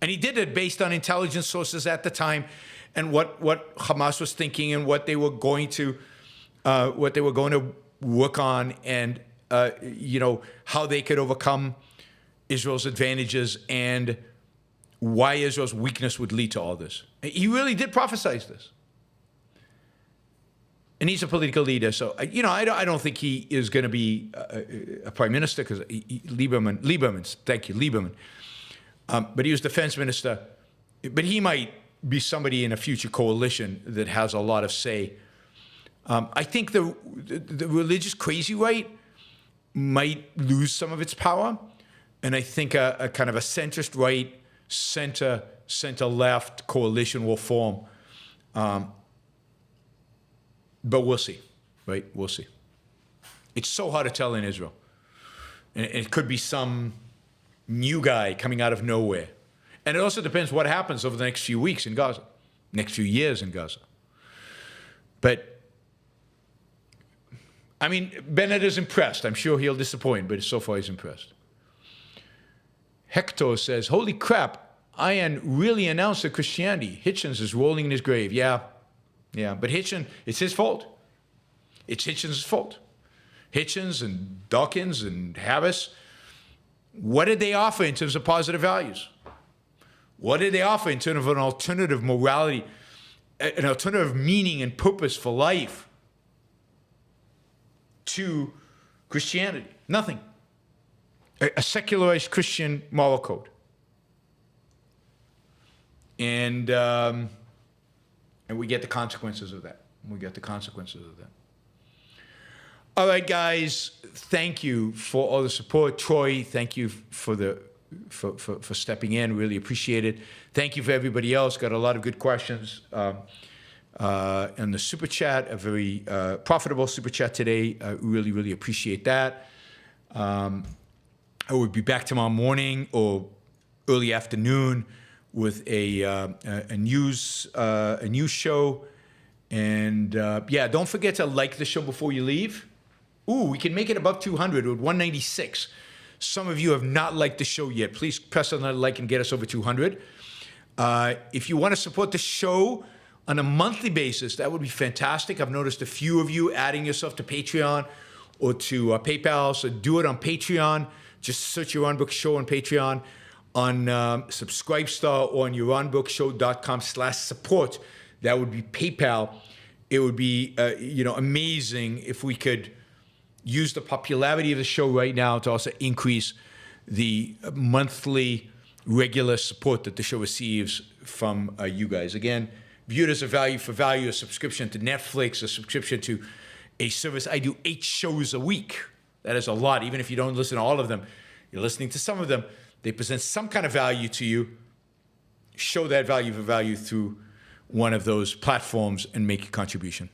And he did it based on intelligence sources at the time and what Hamas was thinking and what they were going to work on, and how they could overcome Israel's advantages and why Israel's weakness would lead to all this. He really did prophesize this. And he's a political leader, so I don't think he is going to be a prime minister, because Lieberman, thank you, Lieberman. But he was defense minister. But he might be somebody in a future coalition that has a lot of say. I think the religious crazy right might lose some of its power, and I think a kind of a centrist right, center left coalition will form. But we'll see, right? We'll see. It's so hard to tell in Israel. And it could be some new guy coming out of nowhere. And it also depends what happens over the next few weeks in Gaza, next few years in Gaza. But, I mean, Bennett is impressed. I'm sure he'll disappoint, but so far he's impressed. Hector says, holy crap, Ayaan really announced that Christianity. Hitchens is rolling in his grave. Yeah, but Hitchens, it's his fault. It's Hitchens' fault. Hitchens and Dawkins and Habas, what did they offer in terms of positive values? What did they offer in terms of an alternative morality, an alternative meaning and purpose for life to Christianity? Nothing. A secularized Christian moral code. And we get the consequences of that. All right, guys, thank you for all the support. Troy, thank you for stepping in. Really appreciate it. Thank you for everybody else. Got a lot of good questions in the super chat. A very profitable super chat today. I really appreciate that. I will be back tomorrow morning or early afternoon with a news show. And yeah, don't forget to like the show before you leave. Ooh, we can make it above 200 with 196. Some of you have not liked the show yet. Please press on that like and get us over 200. If you want to support the show on a monthly basis, that would be fantastic. I've noticed a few of you adding yourself to Patreon or to PayPal, so do it on Patreon. Just search Yaron Brook Show on Patreon, on Subscribestar, or on yaronbrookshow.com/support. That would be PayPal. It would be amazing if we could use the popularity of the show right now to also increase the monthly regular support that the show receives from you guys. Again, viewed as a value for value, a subscription to Netflix, a subscription to a service. I do 8 shows a week. That is a lot. Even if you don't listen to all of them, you're listening to some of them. They present some kind of value to you. Show that value for value through one of those platforms and make a contribution.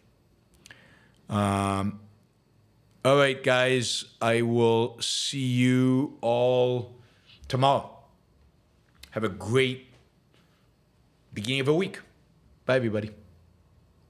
All right, guys, I will see you all tomorrow. Have a great beginning of a week. Bye, everybody.